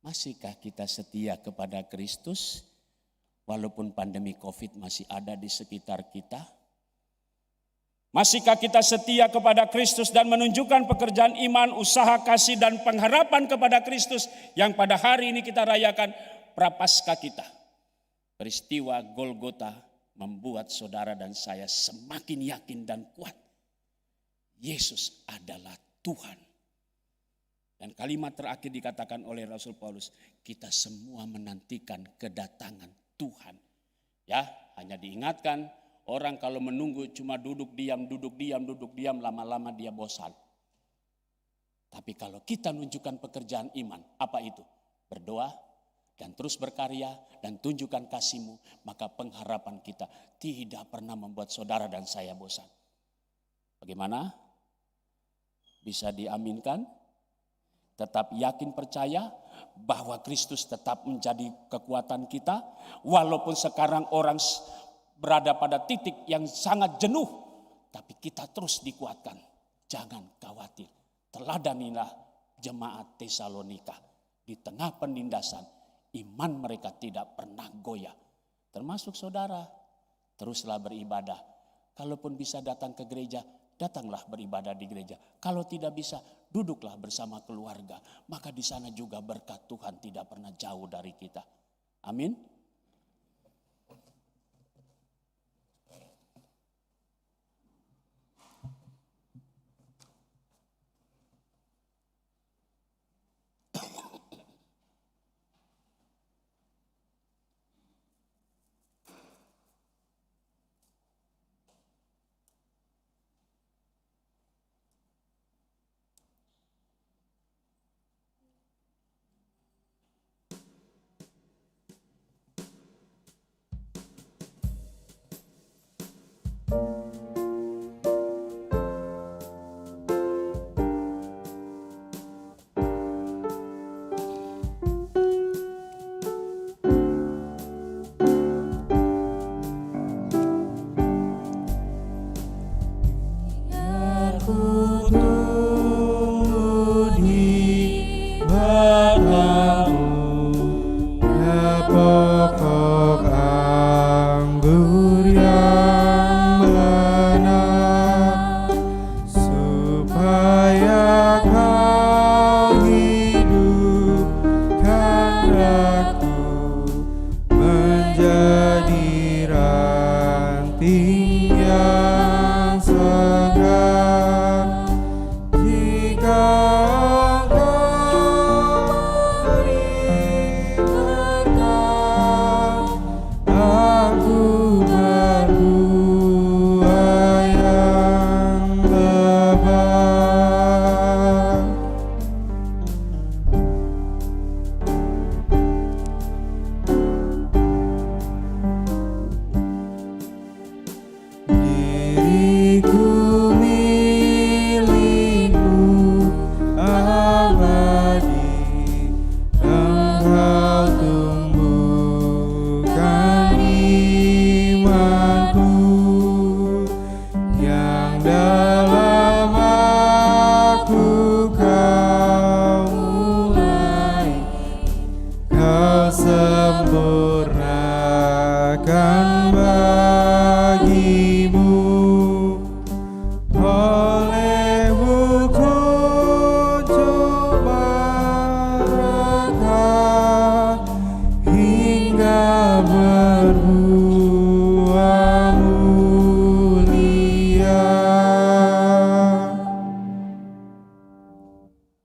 Masihkah kita setia kepada Kristus walaupun pandemi COVID masih ada di sekitar kita? Masihkah kita setia kepada Kristus dan menunjukkan pekerjaan iman, usaha kasih dan pengharapan kepada Kristus yang pada hari ini kita rayakan Prapaskah kita? Peristiwa Golgota membuat saudara dan saya semakin yakin dan kuat. Yesus adalah Tuhan. Dan kalimat terakhir dikatakan oleh Rasul Paulus, kita semua menantikan kedatangan Tuhan. Ya, hanya diingatkan orang kalau menunggu cuma duduk diam, lama-lama dia bosan. Tapi kalau kita menunjukkan pekerjaan iman, apa itu? Berdoa dan terus berkarya dan tunjukkan kasih-Mu, maka pengharapan kita tidak pernah membuat saudara dan saya bosan. Bagaimana? Bisa diaminkan? Tetap yakin percaya bahwa Kristus tetap menjadi kekuatan kita. Walaupun sekarang orang berada pada titik yang sangat jenuh, tapi kita terus dikuatkan. Jangan khawatir. Teladanilah jemaat Tesalonika. Di tengah penindasan, iman mereka tidak pernah goyah. Termasuk saudara, teruslah beribadah. Kalaupun bisa datang ke gereja, datanglah beribadah di gereja. Kalau tidak bisa, duduklah bersama keluarga. Maka di sana juga berkat Tuhan tidak pernah jauh dari kita. Amin.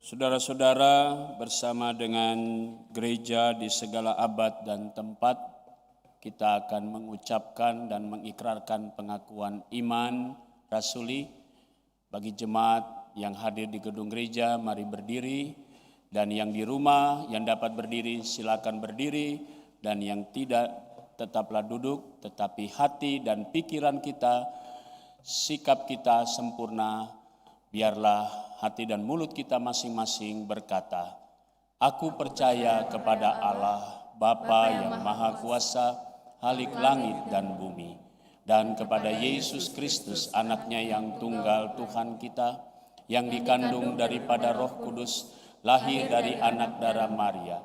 Saudara-saudara, bersama dengan gereja di segala abad dan tempat, kita akan mengucapkan dan mengikrarkan pengakuan iman rasuli. Bagi jemaat yang hadir di gedung gereja, mari berdiri. Dan yang di rumah, yang dapat berdiri, silakan berdiri. Dan yang tidak, tetaplah duduk. Tetapi hati dan pikiran kita, sikap kita sempurna. Biarlah hati dan mulut kita masing-masing berkata, aku percaya kepada Allah, Bapa yang Maha Kuasa, Halik langit dan bumi, dan kepada Yesus Kristus, anaknya yang tunggal Tuhan kita, yang dikandung daripada Roh Kudus, lahir dari anak darah Maria,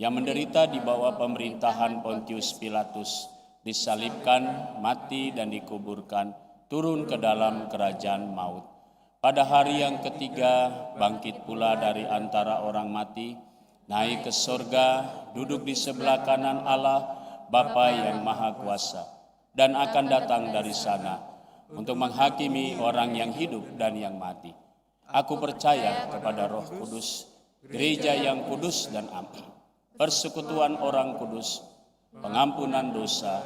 yang menderita di bawah pemerintahan Pontius Pilatus, disalibkan, mati dan dikuburkan, turun ke dalam kerajaan maut. Pada hari yang ketiga, bangkit pula dari antara orang mati, naik ke sorga, duduk di sebelah kanan Allah, Bapa yang Maha Kuasa, dan akan datang dari sana untuk menghakimi orang yang hidup dan yang mati. Aku percaya kepada Roh Kudus, gereja yang kudus dan aman, persekutuan orang kudus, pengampunan dosa,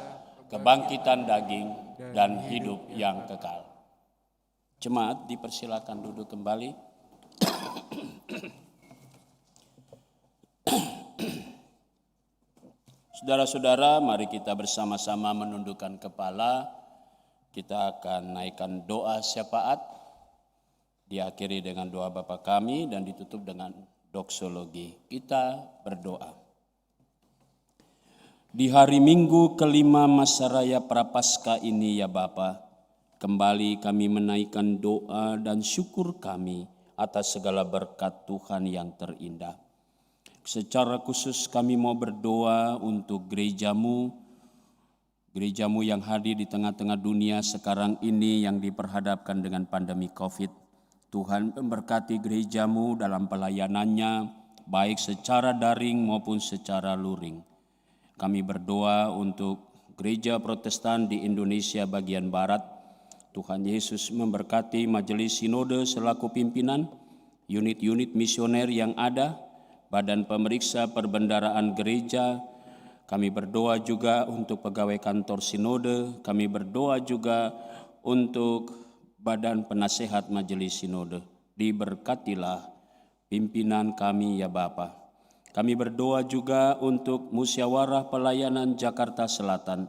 kebangkitan daging, dan hidup yang kekal. Jemaat dipersilakan duduk kembali. Saudara-saudara, mari kita bersama-sama menundukkan kepala. Kita akan naikkan doa syafaat. Diakhiri dengan doa Bapa kami dan ditutup dengan doksologi. Kita berdoa. Di hari Minggu kelima masa raya Prapaskah ini ya Bapa, kembali kami menaikkan doa dan syukur kami atas segala berkat Tuhan yang terindah. Secara khusus kami mau berdoa untuk gerejamu yang hadir di tengah-tengah dunia sekarang ini yang diperhadapkan dengan pandemi COVID. Tuhan memberkati gerejamu dalam pelayanannya, baik secara daring maupun secara luring. Kami berdoa untuk gereja Protestan di Indonesia bagian Barat. Tuhan Yesus memberkati majelis sinode selaku pimpinan, unit-unit misioner yang ada, badan pemeriksa perbendaraan gereja. Kami berdoa juga untuk pegawai kantor sinode. Kami berdoa juga untuk badan penasehat majelis sinode. Diberkatilah pimpinan kami ya Bapa. Kami berdoa juga untuk musyawarah pelayanan Jakarta Selatan.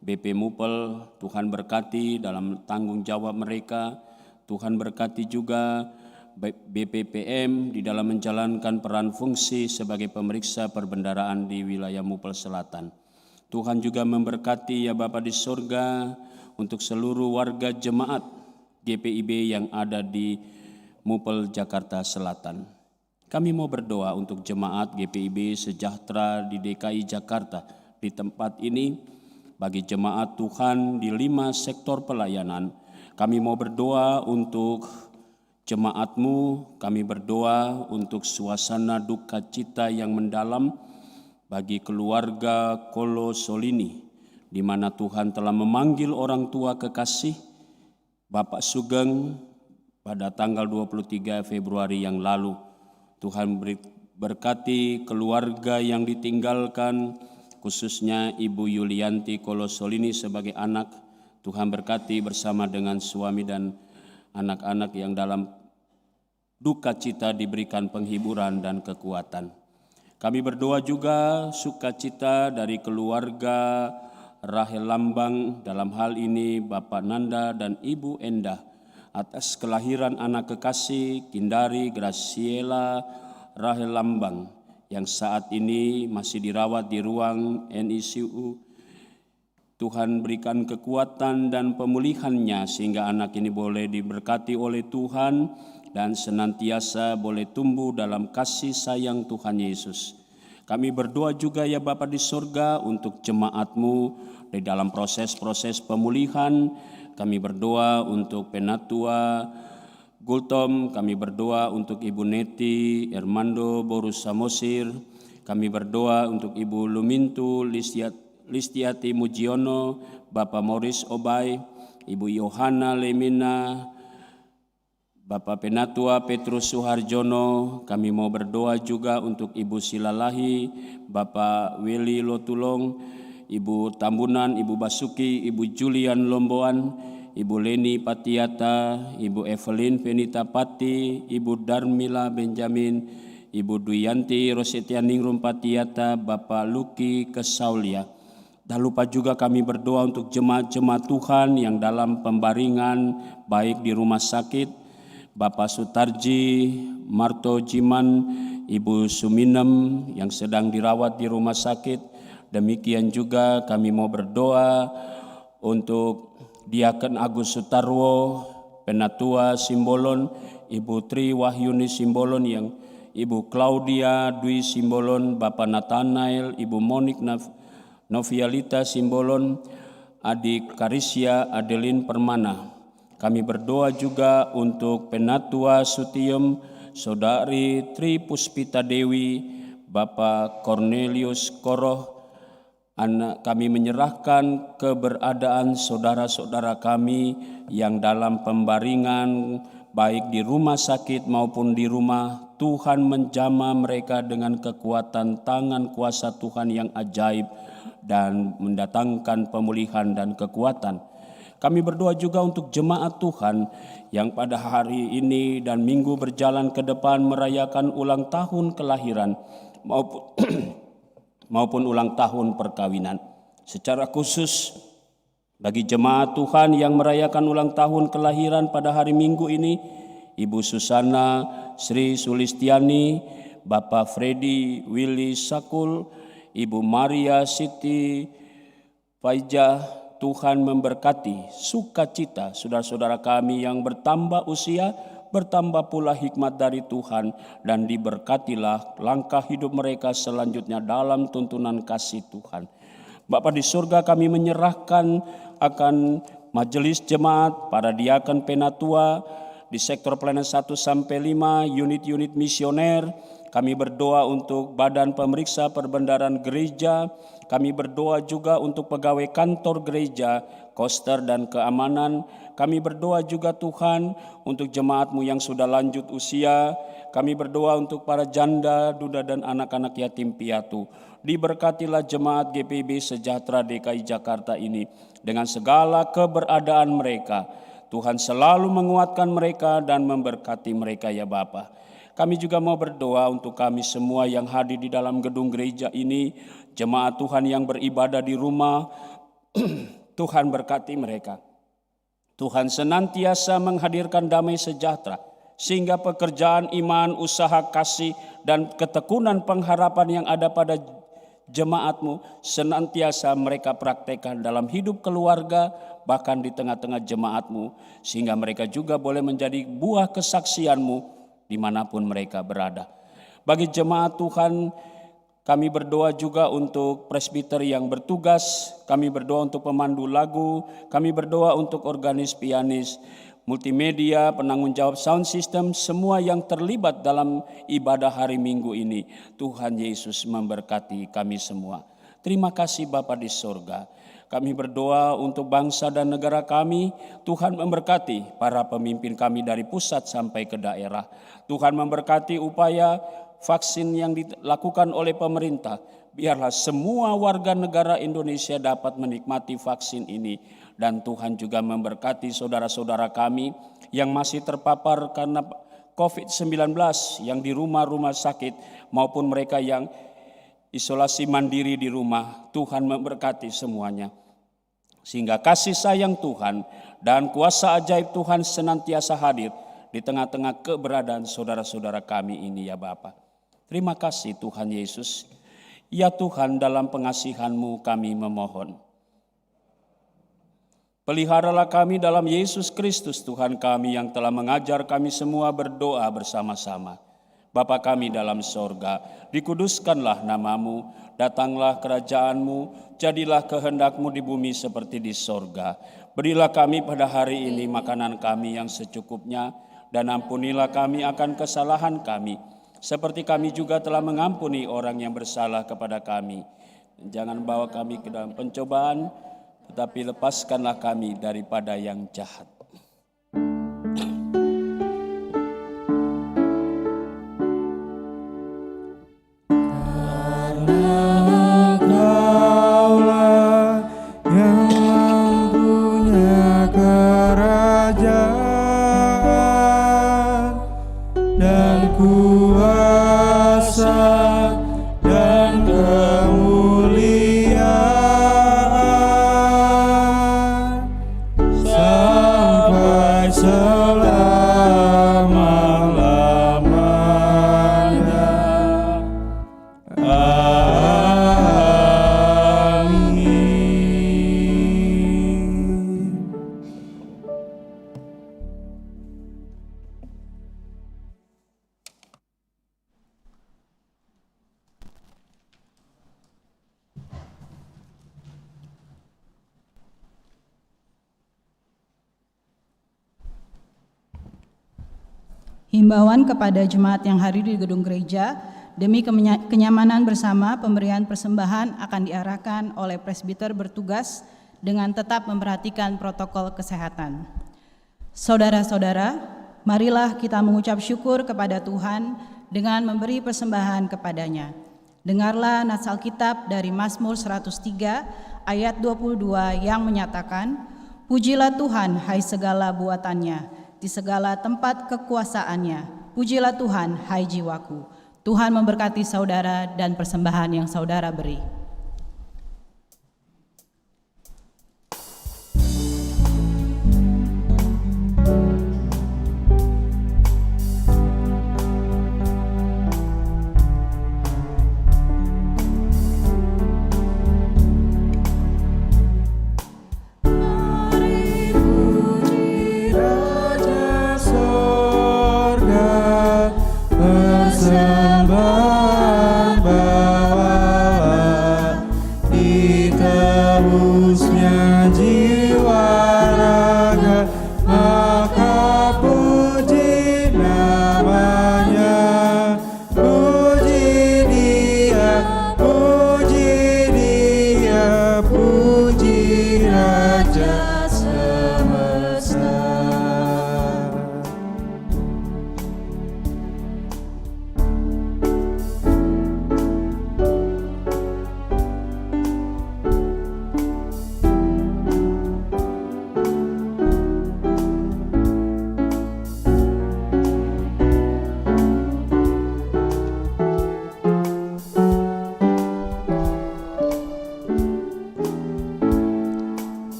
BP Mupel, Tuhan berkati dalam tanggung jawab mereka. Tuhan berkati juga BPPM di dalam menjalankan peran fungsi sebagai pemeriksa perbendaraan di wilayah Mupel Selatan. Tuhan juga memberkati ya Bapa di surga untuk seluruh warga jemaat GPIB yang ada di Mupel Jakarta Selatan. Kami mau berdoa untuk jemaat GPIB sejahtera di DKI Jakarta di tempat ini, bagi jemaat Tuhan di 5 sektor pelayanan. Kami mau berdoa untuk jemaatmu, kami berdoa untuk suasana duka cita yang mendalam bagi keluarga Kolo Solini, di mana Tuhan telah memanggil orang tua kekasih Bapak Sugeng pada tanggal 23 Februari yang lalu. Tuhan berkati keluarga yang ditinggalkan, khususnya Ibu Yulianti Kolosolini sebagai anak. Tuhan berkati bersama dengan suami dan anak-anak yang dalam duka cita diberikan penghiburan dan kekuatan. Kami berdoa juga sukacita dari keluarga Rahel Lambang, dalam hal ini Bapak Nanda dan Ibu Endah, atas kelahiran anak kekasih Kindari Graciela Rahel Lambang yang saat ini masih dirawat di ruang NICU. Tuhan berikan kekuatan dan pemulihannya sehingga anak ini boleh diberkati oleh Tuhan dan senantiasa boleh tumbuh dalam kasih sayang Tuhan Yesus. Kami berdoa juga ya Bapa di surga untuk jemaatmu di dalam proses-proses pemulihan. Kami berdoa untuk Penatua Gultom, kami berdoa untuk Ibu Neti Hermando Borus Samosir, kami berdoa untuk Ibu Lumintu Listiati Mujiono, Bapak Morris Obay, Ibu Yohana Lemina, Bapak Penatua Petrus Suharjono. Kami mau berdoa juga untuk Ibu Silalahi, Bapak Willy Lotulong, Ibu Tambunan, Ibu Basuki, Ibu Julian Lomboan, Ibu Leni Patiata, Ibu Evelyn Venita Pati, Ibu Darmila Benjamin, Ibu Duyanti Rosetianingrum Patiata, Bapak Luki Kesaulia. Tak lupa juga kami berdoa untuk jemaat-jemaat Tuhan yang dalam pembaringan baik di rumah sakit, Bapak Sutarji, Marto Jiman, Ibu Suminem yang sedang dirawat di rumah sakit. Demikian juga kami mau berdoa untuk Diaken Agus Sutarwo, Penatua Simbolon, Ibu Tri Wahyuni Simbolon, yang Ibu Claudia Dwi Simbolon, Bapak Nathanael, Ibu Monik Novialita Simbolon, Adik Karisya Adelin Permana. Kami berdoa juga untuk Penatua Sutiem, Saudari Tri Puspita Dewi, Bapak Cornelius Koroh. Kami menyerahkan keberadaan saudara-saudara kami yang dalam pembaringan baik di rumah sakit maupun di rumah. Tuhan menjamah mereka dengan kekuatan tangan kuasa Tuhan yang ajaib dan mendatangkan pemulihan dan kekuatan. Kami berdoa juga untuk jemaat Tuhan yang pada hari ini dan minggu berjalan ke depan merayakan ulang tahun kelahiran maupun ulang tahun perkawinan. Secara khusus bagi jemaat Tuhan yang merayakan ulang tahun kelahiran pada hari Minggu ini, Ibu Susana Sri Sulistiani, Bapak Freddy Willy Sakul, Ibu Maria Siti Faijah. Tuhan memberkati sukacita saudara-saudara kami yang bertambah usia, bertambah pula hikmat dari Tuhan, dan diberkatilah langkah hidup mereka selanjutnya dalam tuntunan kasih Tuhan. Bapa di surga, kami menyerahkan akan majelis jemaat, para diaken penatua di sektor pelayanan 1 sampai 5, unit-unit misioner. Kami berdoa untuk badan pemeriksa perbendaharaan gereja. Kami berdoa juga untuk pegawai kantor gereja, koster dan keamanan. Kami berdoa juga Tuhan untuk jemaat-Mu yang sudah lanjut usia. Kami berdoa untuk para janda, duda dan anak-anak yatim piatu. Diberkatilah jemaat GPIB Sejahtera DKI Jakarta ini dengan segala keberadaan mereka. Tuhan selalu menguatkan mereka dan memberkati mereka ya Bapa. Kami juga mau berdoa untuk kami semua yang hadir di dalam gedung gereja ini, jemaat Tuhan yang beribadah di rumah. Tuhan berkati mereka. Tuhan senantiasa menghadirkan damai sejahtera, sehingga pekerjaan iman, usaha kasih, dan ketekunan pengharapan yang ada pada jemaat-Mu senantiasa mereka praktekkan dalam hidup keluarga, bahkan di tengah-tengah jemaat-Mu, sehingga mereka juga boleh menjadi buah kesaksian-Mu dimanapun mereka berada. Bagi jemaat Tuhan, kami berdoa juga untuk presbiter yang bertugas, kami berdoa untuk pemandu lagu, kami berdoa untuk organis, pianis, multimedia, penanggung jawab sound system, semua yang terlibat dalam ibadah hari Minggu ini. Tuhan Yesus memberkati kami semua. Terima kasih Bapa di surga. Kami berdoa untuk bangsa dan negara kami. Tuhan memberkati para pemimpin kami dari pusat sampai ke daerah. Tuhan memberkati upaya vaksin yang dilakukan oleh pemerintah. Biarlah semua warga negara Indonesia dapat menikmati vaksin ini. Dan Tuhan juga memberkati saudara-saudara kami yang masih terpapar karena COVID-19 yang di rumah-rumah sakit maupun mereka yang isolasi mandiri di rumah. Tuhan memberkati semuanya. Sehingga kasih sayang Tuhan dan kuasa ajaib Tuhan senantiasa hadir di tengah-tengah keberadaan saudara-saudara kami ini ya Bapa. Terima kasih Tuhan Yesus. Ya Tuhan, dalam pengasihan-Mu kami memohon. Peliharalah kami dalam Yesus Kristus Tuhan kami yang telah mengajar kami semua berdoa bersama-sama. Bapa kami dalam sorga, dikuduskanlah nama-Mu, datanglah kerajaan-Mu, jadilah kehendak-Mu di bumi seperti di sorga. Berilah kami pada hari ini makanan kami yang secukupnya, dan ampunilah kami akan kesalahan kami, seperti kami juga telah mengampuni orang yang bersalah kepada kami. Jangan bawa kami ke dalam pencobaan, tetapi lepaskanlah kami daripada yang jahat. Himbauan kepada jemaat yang hadir di gedung gereja, demi kenyamanan bersama, pemberian persembahan akan diarahkan oleh presbiter bertugas dengan tetap memperhatikan protokol kesehatan. Saudara-saudara, marilah kita mengucap syukur kepada Tuhan dengan memberi persembahan kepadanya. Dengarlah nats Alkitab dari Mazmur 103 ayat 22 yang menyatakan, "Pujilah Tuhan, hai segala buatannya, di segala tempat kekuasaannya. Pujilah Tuhan, hai jiwaku." Tuhan memberkati saudara dan persembahan yang saudara beri.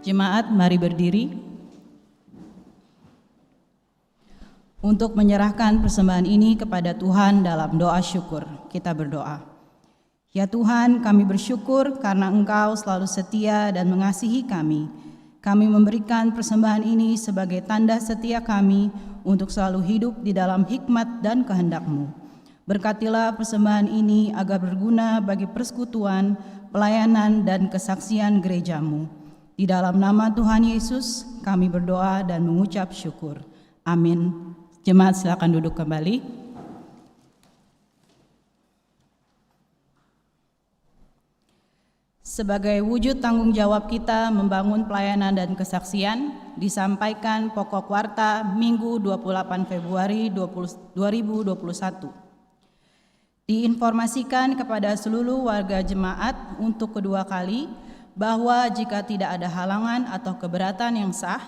Jemaat, mari berdiri untuk menyerahkan persembahan ini kepada Tuhan dalam doa syukur. Kita berdoa. Ya Tuhan, kami bersyukur karena Engkau selalu setia dan mengasihi kami. Kami memberikan persembahan ini sebagai tanda setia kami untuk selalu hidup di dalam hikmat dan kehendak-Mu. Berkatilah persembahan ini agar berguna bagi persekutuan, pelayanan, dan kesaksian gereja-Mu. Di dalam nama Tuhan Yesus, kami berdoa dan mengucap syukur. Amin. Jemaat, silakan duduk kembali. Sebagai wujud tanggung jawab kita membangun pelayanan dan kesaksian, disampaikan pokok warta Minggu 28 Februari 2021. Diinformasikan kepada seluruh warga jemaat untuk kedua kali bahwa jika tidak ada halangan atau keberatan yang sah,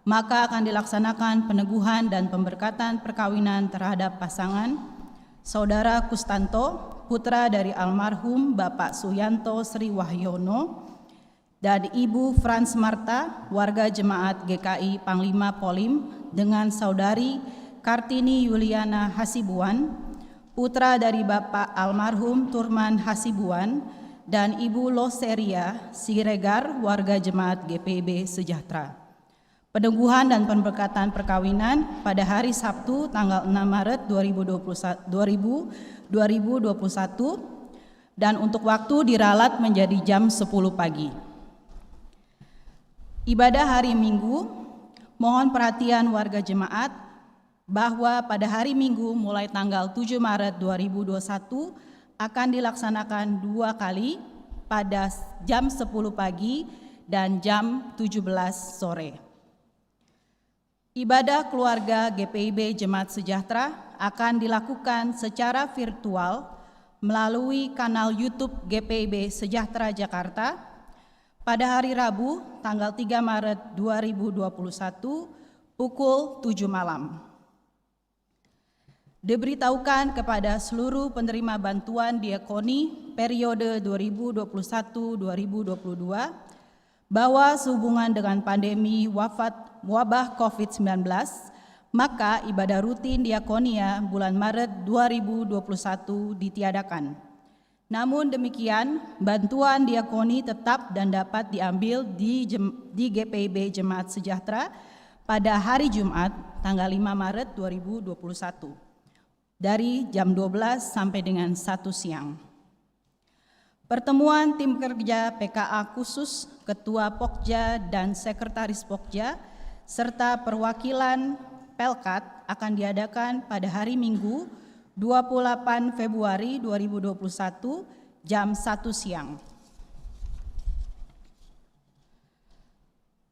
maka akan dilaksanakan peneguhan dan pemberkatan perkawinan terhadap pasangan Saudara Kustanto, putra dari almarhum Bapak Suyanto Sri Wahyono, dan Ibu Frans Marta, warga jemaat GKI Panglima Polim, dengan Saudari Kartini Yuliana Hasibuan, putra dari Bapak almarhum Turman Hasibuan, dan Ibu Loseria Siregar, warga jemaat GPIB Sejahtera. Peneguhan dan pemberkatan perkawinan pada hari Sabtu tanggal 6 Maret 2021 dan untuk waktu diralat menjadi jam 10 pagi. Ibadah hari Minggu, mohon perhatian warga jemaat bahwa pada hari Minggu mulai tanggal 7 Maret 2021 akan dilaksanakan 2 kali pada jam 10 pagi dan jam 17 sore. Ibadah keluarga GPIB Jemaat Sejahtera akan dilakukan secara virtual melalui kanal YouTube GPIB Sejahtera Jakarta pada hari Rabu tanggal 3 Maret 2021 pukul 7 malam. Diberitahukan kepada seluruh penerima bantuan diakoni periode 2021-2022 bahwa sehubungan dengan pandemi wabah COVID-19, maka ibadah rutin diakonia bulan Maret 2021 ditiadakan. Namun demikian, bantuan diakoni tetap dan dapat diambil di GPIB Jemaat Sejahtera pada hari Jumat tanggal 5 Maret 2021. Dari jam 12 sampai dengan 1 siang. Pertemuan tim kerja PKA khusus, Ketua Pokja dan Sekretaris Pokja, serta perwakilan Pelkat akan diadakan pada hari Minggu 28 Februari 2021 jam 1 siang.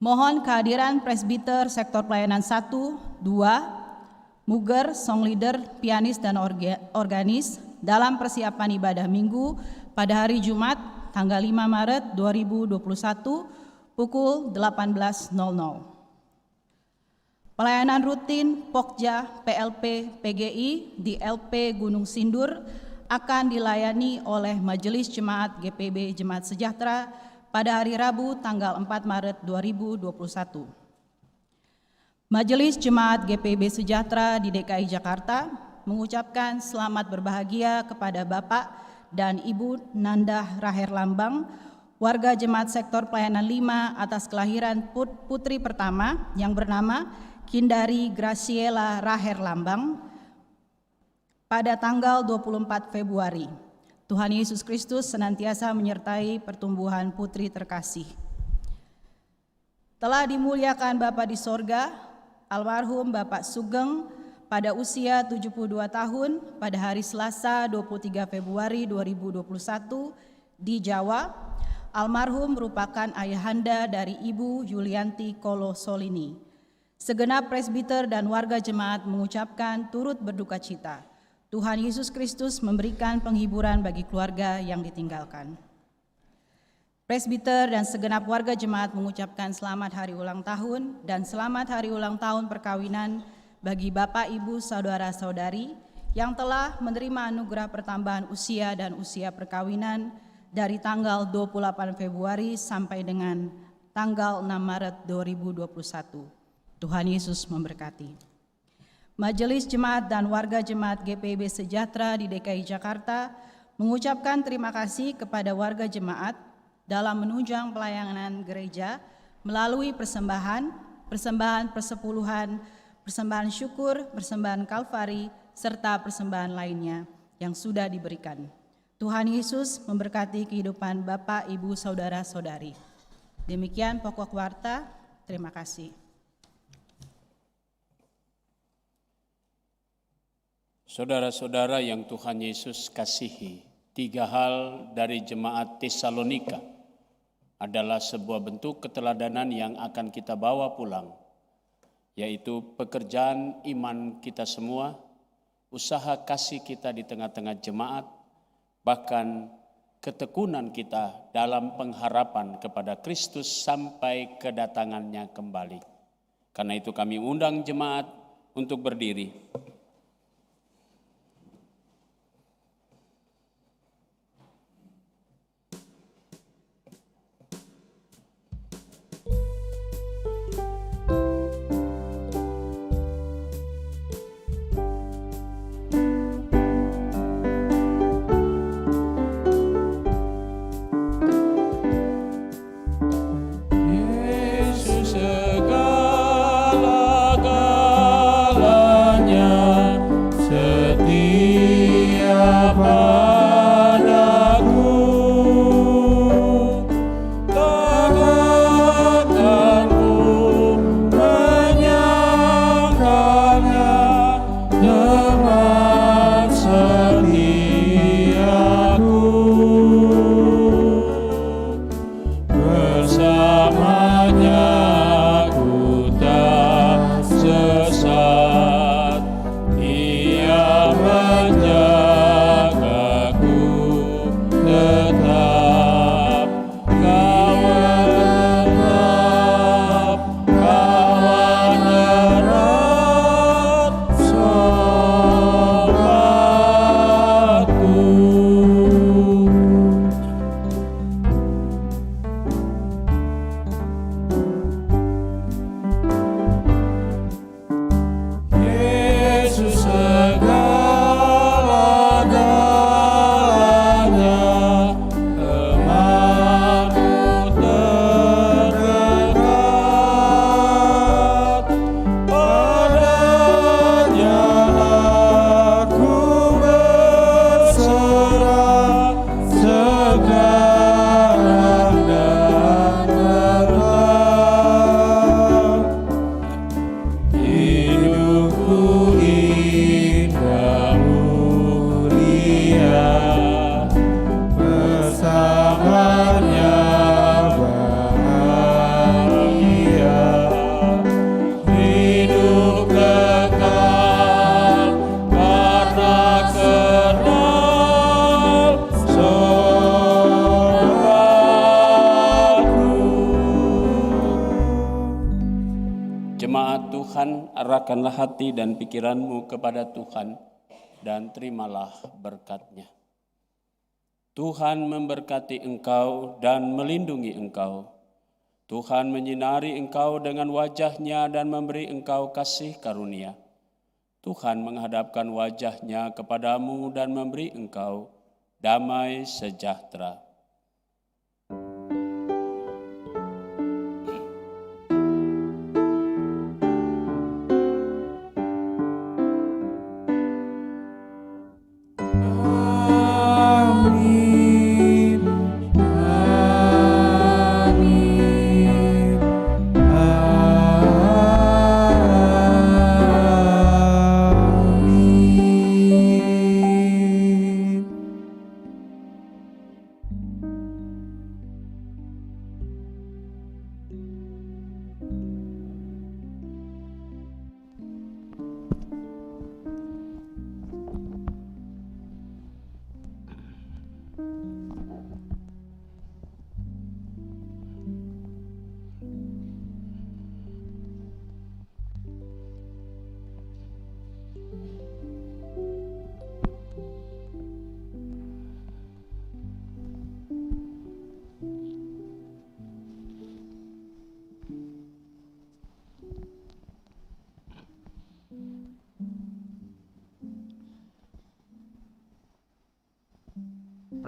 Mohon kehadiran presbiter sektor pelayanan 1, 2, Muger, song leader, pianis, dan organis dalam persiapan ibadah Minggu pada hari Jumat tanggal 5 Maret 2021 pukul 18.00. Pelayanan rutin Pokja, PLP, PGI di LP Gunung Sindur akan dilayani oleh Majelis Jemaat GPIB Jemaat Sejahtera pada hari Rabu tanggal 4 Maret 2021. Majelis Jemaat GPIB Sejahtera di DKI Jakarta mengucapkan selamat berbahagia kepada Bapak dan Ibu Nandah Raher Lambang, warga Jemaat Sektor Pelayanan 5 atas kelahiran putri pertama yang bernama Kindari Graciela Raher Lambang pada tanggal 24 Februari. Tuhan Yesus Kristus senantiasa menyertai pertumbuhan putri terkasih. Telah dimuliakan Bapa di sorga, almarhum Bapak Sugeng pada usia 72 tahun pada hari Selasa 23 Februari 2021 di Jawa. Almarhum merupakan ayahanda dari Ibu Yulianti Kolo Solini. Segenap presbiter dan warga jemaat mengucapkan turut berduka cita. Tuhan Yesus Kristus memberikan penghiburan bagi keluarga yang ditinggalkan. Presbiter dan segenap warga jemaat mengucapkan selamat hari ulang tahun dan selamat hari ulang tahun perkawinan bagi Bapak, Ibu, Saudara-saudari yang telah menerima anugerah pertambahan usia dan usia perkawinan dari tanggal 28 Februari sampai dengan tanggal 6 Maret 2021. Tuhan Yesus memberkati. Majelis Jemaat dan Warga Jemaat GPIB Sejahtera di DKI Jakarta mengucapkan terima kasih kepada warga jemaat dalam menunjang pelayanan gereja melalui persembahan persepuluhan, persembahan syukur, persembahan kalvari, serta persembahan lainnya yang sudah diberikan. Tuhan Yesus memberkati kehidupan Bapak, Ibu, Saudara-saudari. Demikian pokok warta, terima kasih. Saudara-saudara yang Tuhan Yesus kasihi, 3 hal dari jemaat Tesalonika adalah sebuah bentuk keteladanan yang akan kita bawa pulang, yaitu pekerjaan iman kita semua, usaha kasih kita di tengah-tengah jemaat, bahkan ketekunan kita dalam pengharapan kepada Kristus sampai kedatangannya kembali. Karena itu kami undang jemaat untuk berdiri. Arahkanlah hati dan pikiranmu kepada Tuhan dan terimalah berkat-Nya. Tuhan memberkati engkau dan melindungi engkau. Tuhan menyinari engkau dengan wajah-Nya dan memberi engkau kasih karunia. Tuhan menghadapkan wajah-Nya kepadamu dan memberi engkau damai sejahtera.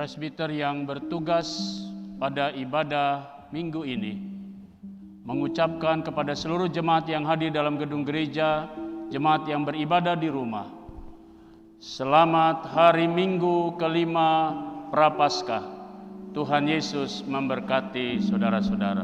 presbiter yang bertugas pada ibadah minggu ini mengucapkan kepada seluruh jemaat yang hadir dalam gedung gereja, jemaat yang beribadah di rumah, selamat hari Minggu kelima Prapaskah. Tuhan Yesus memberkati saudara-saudara.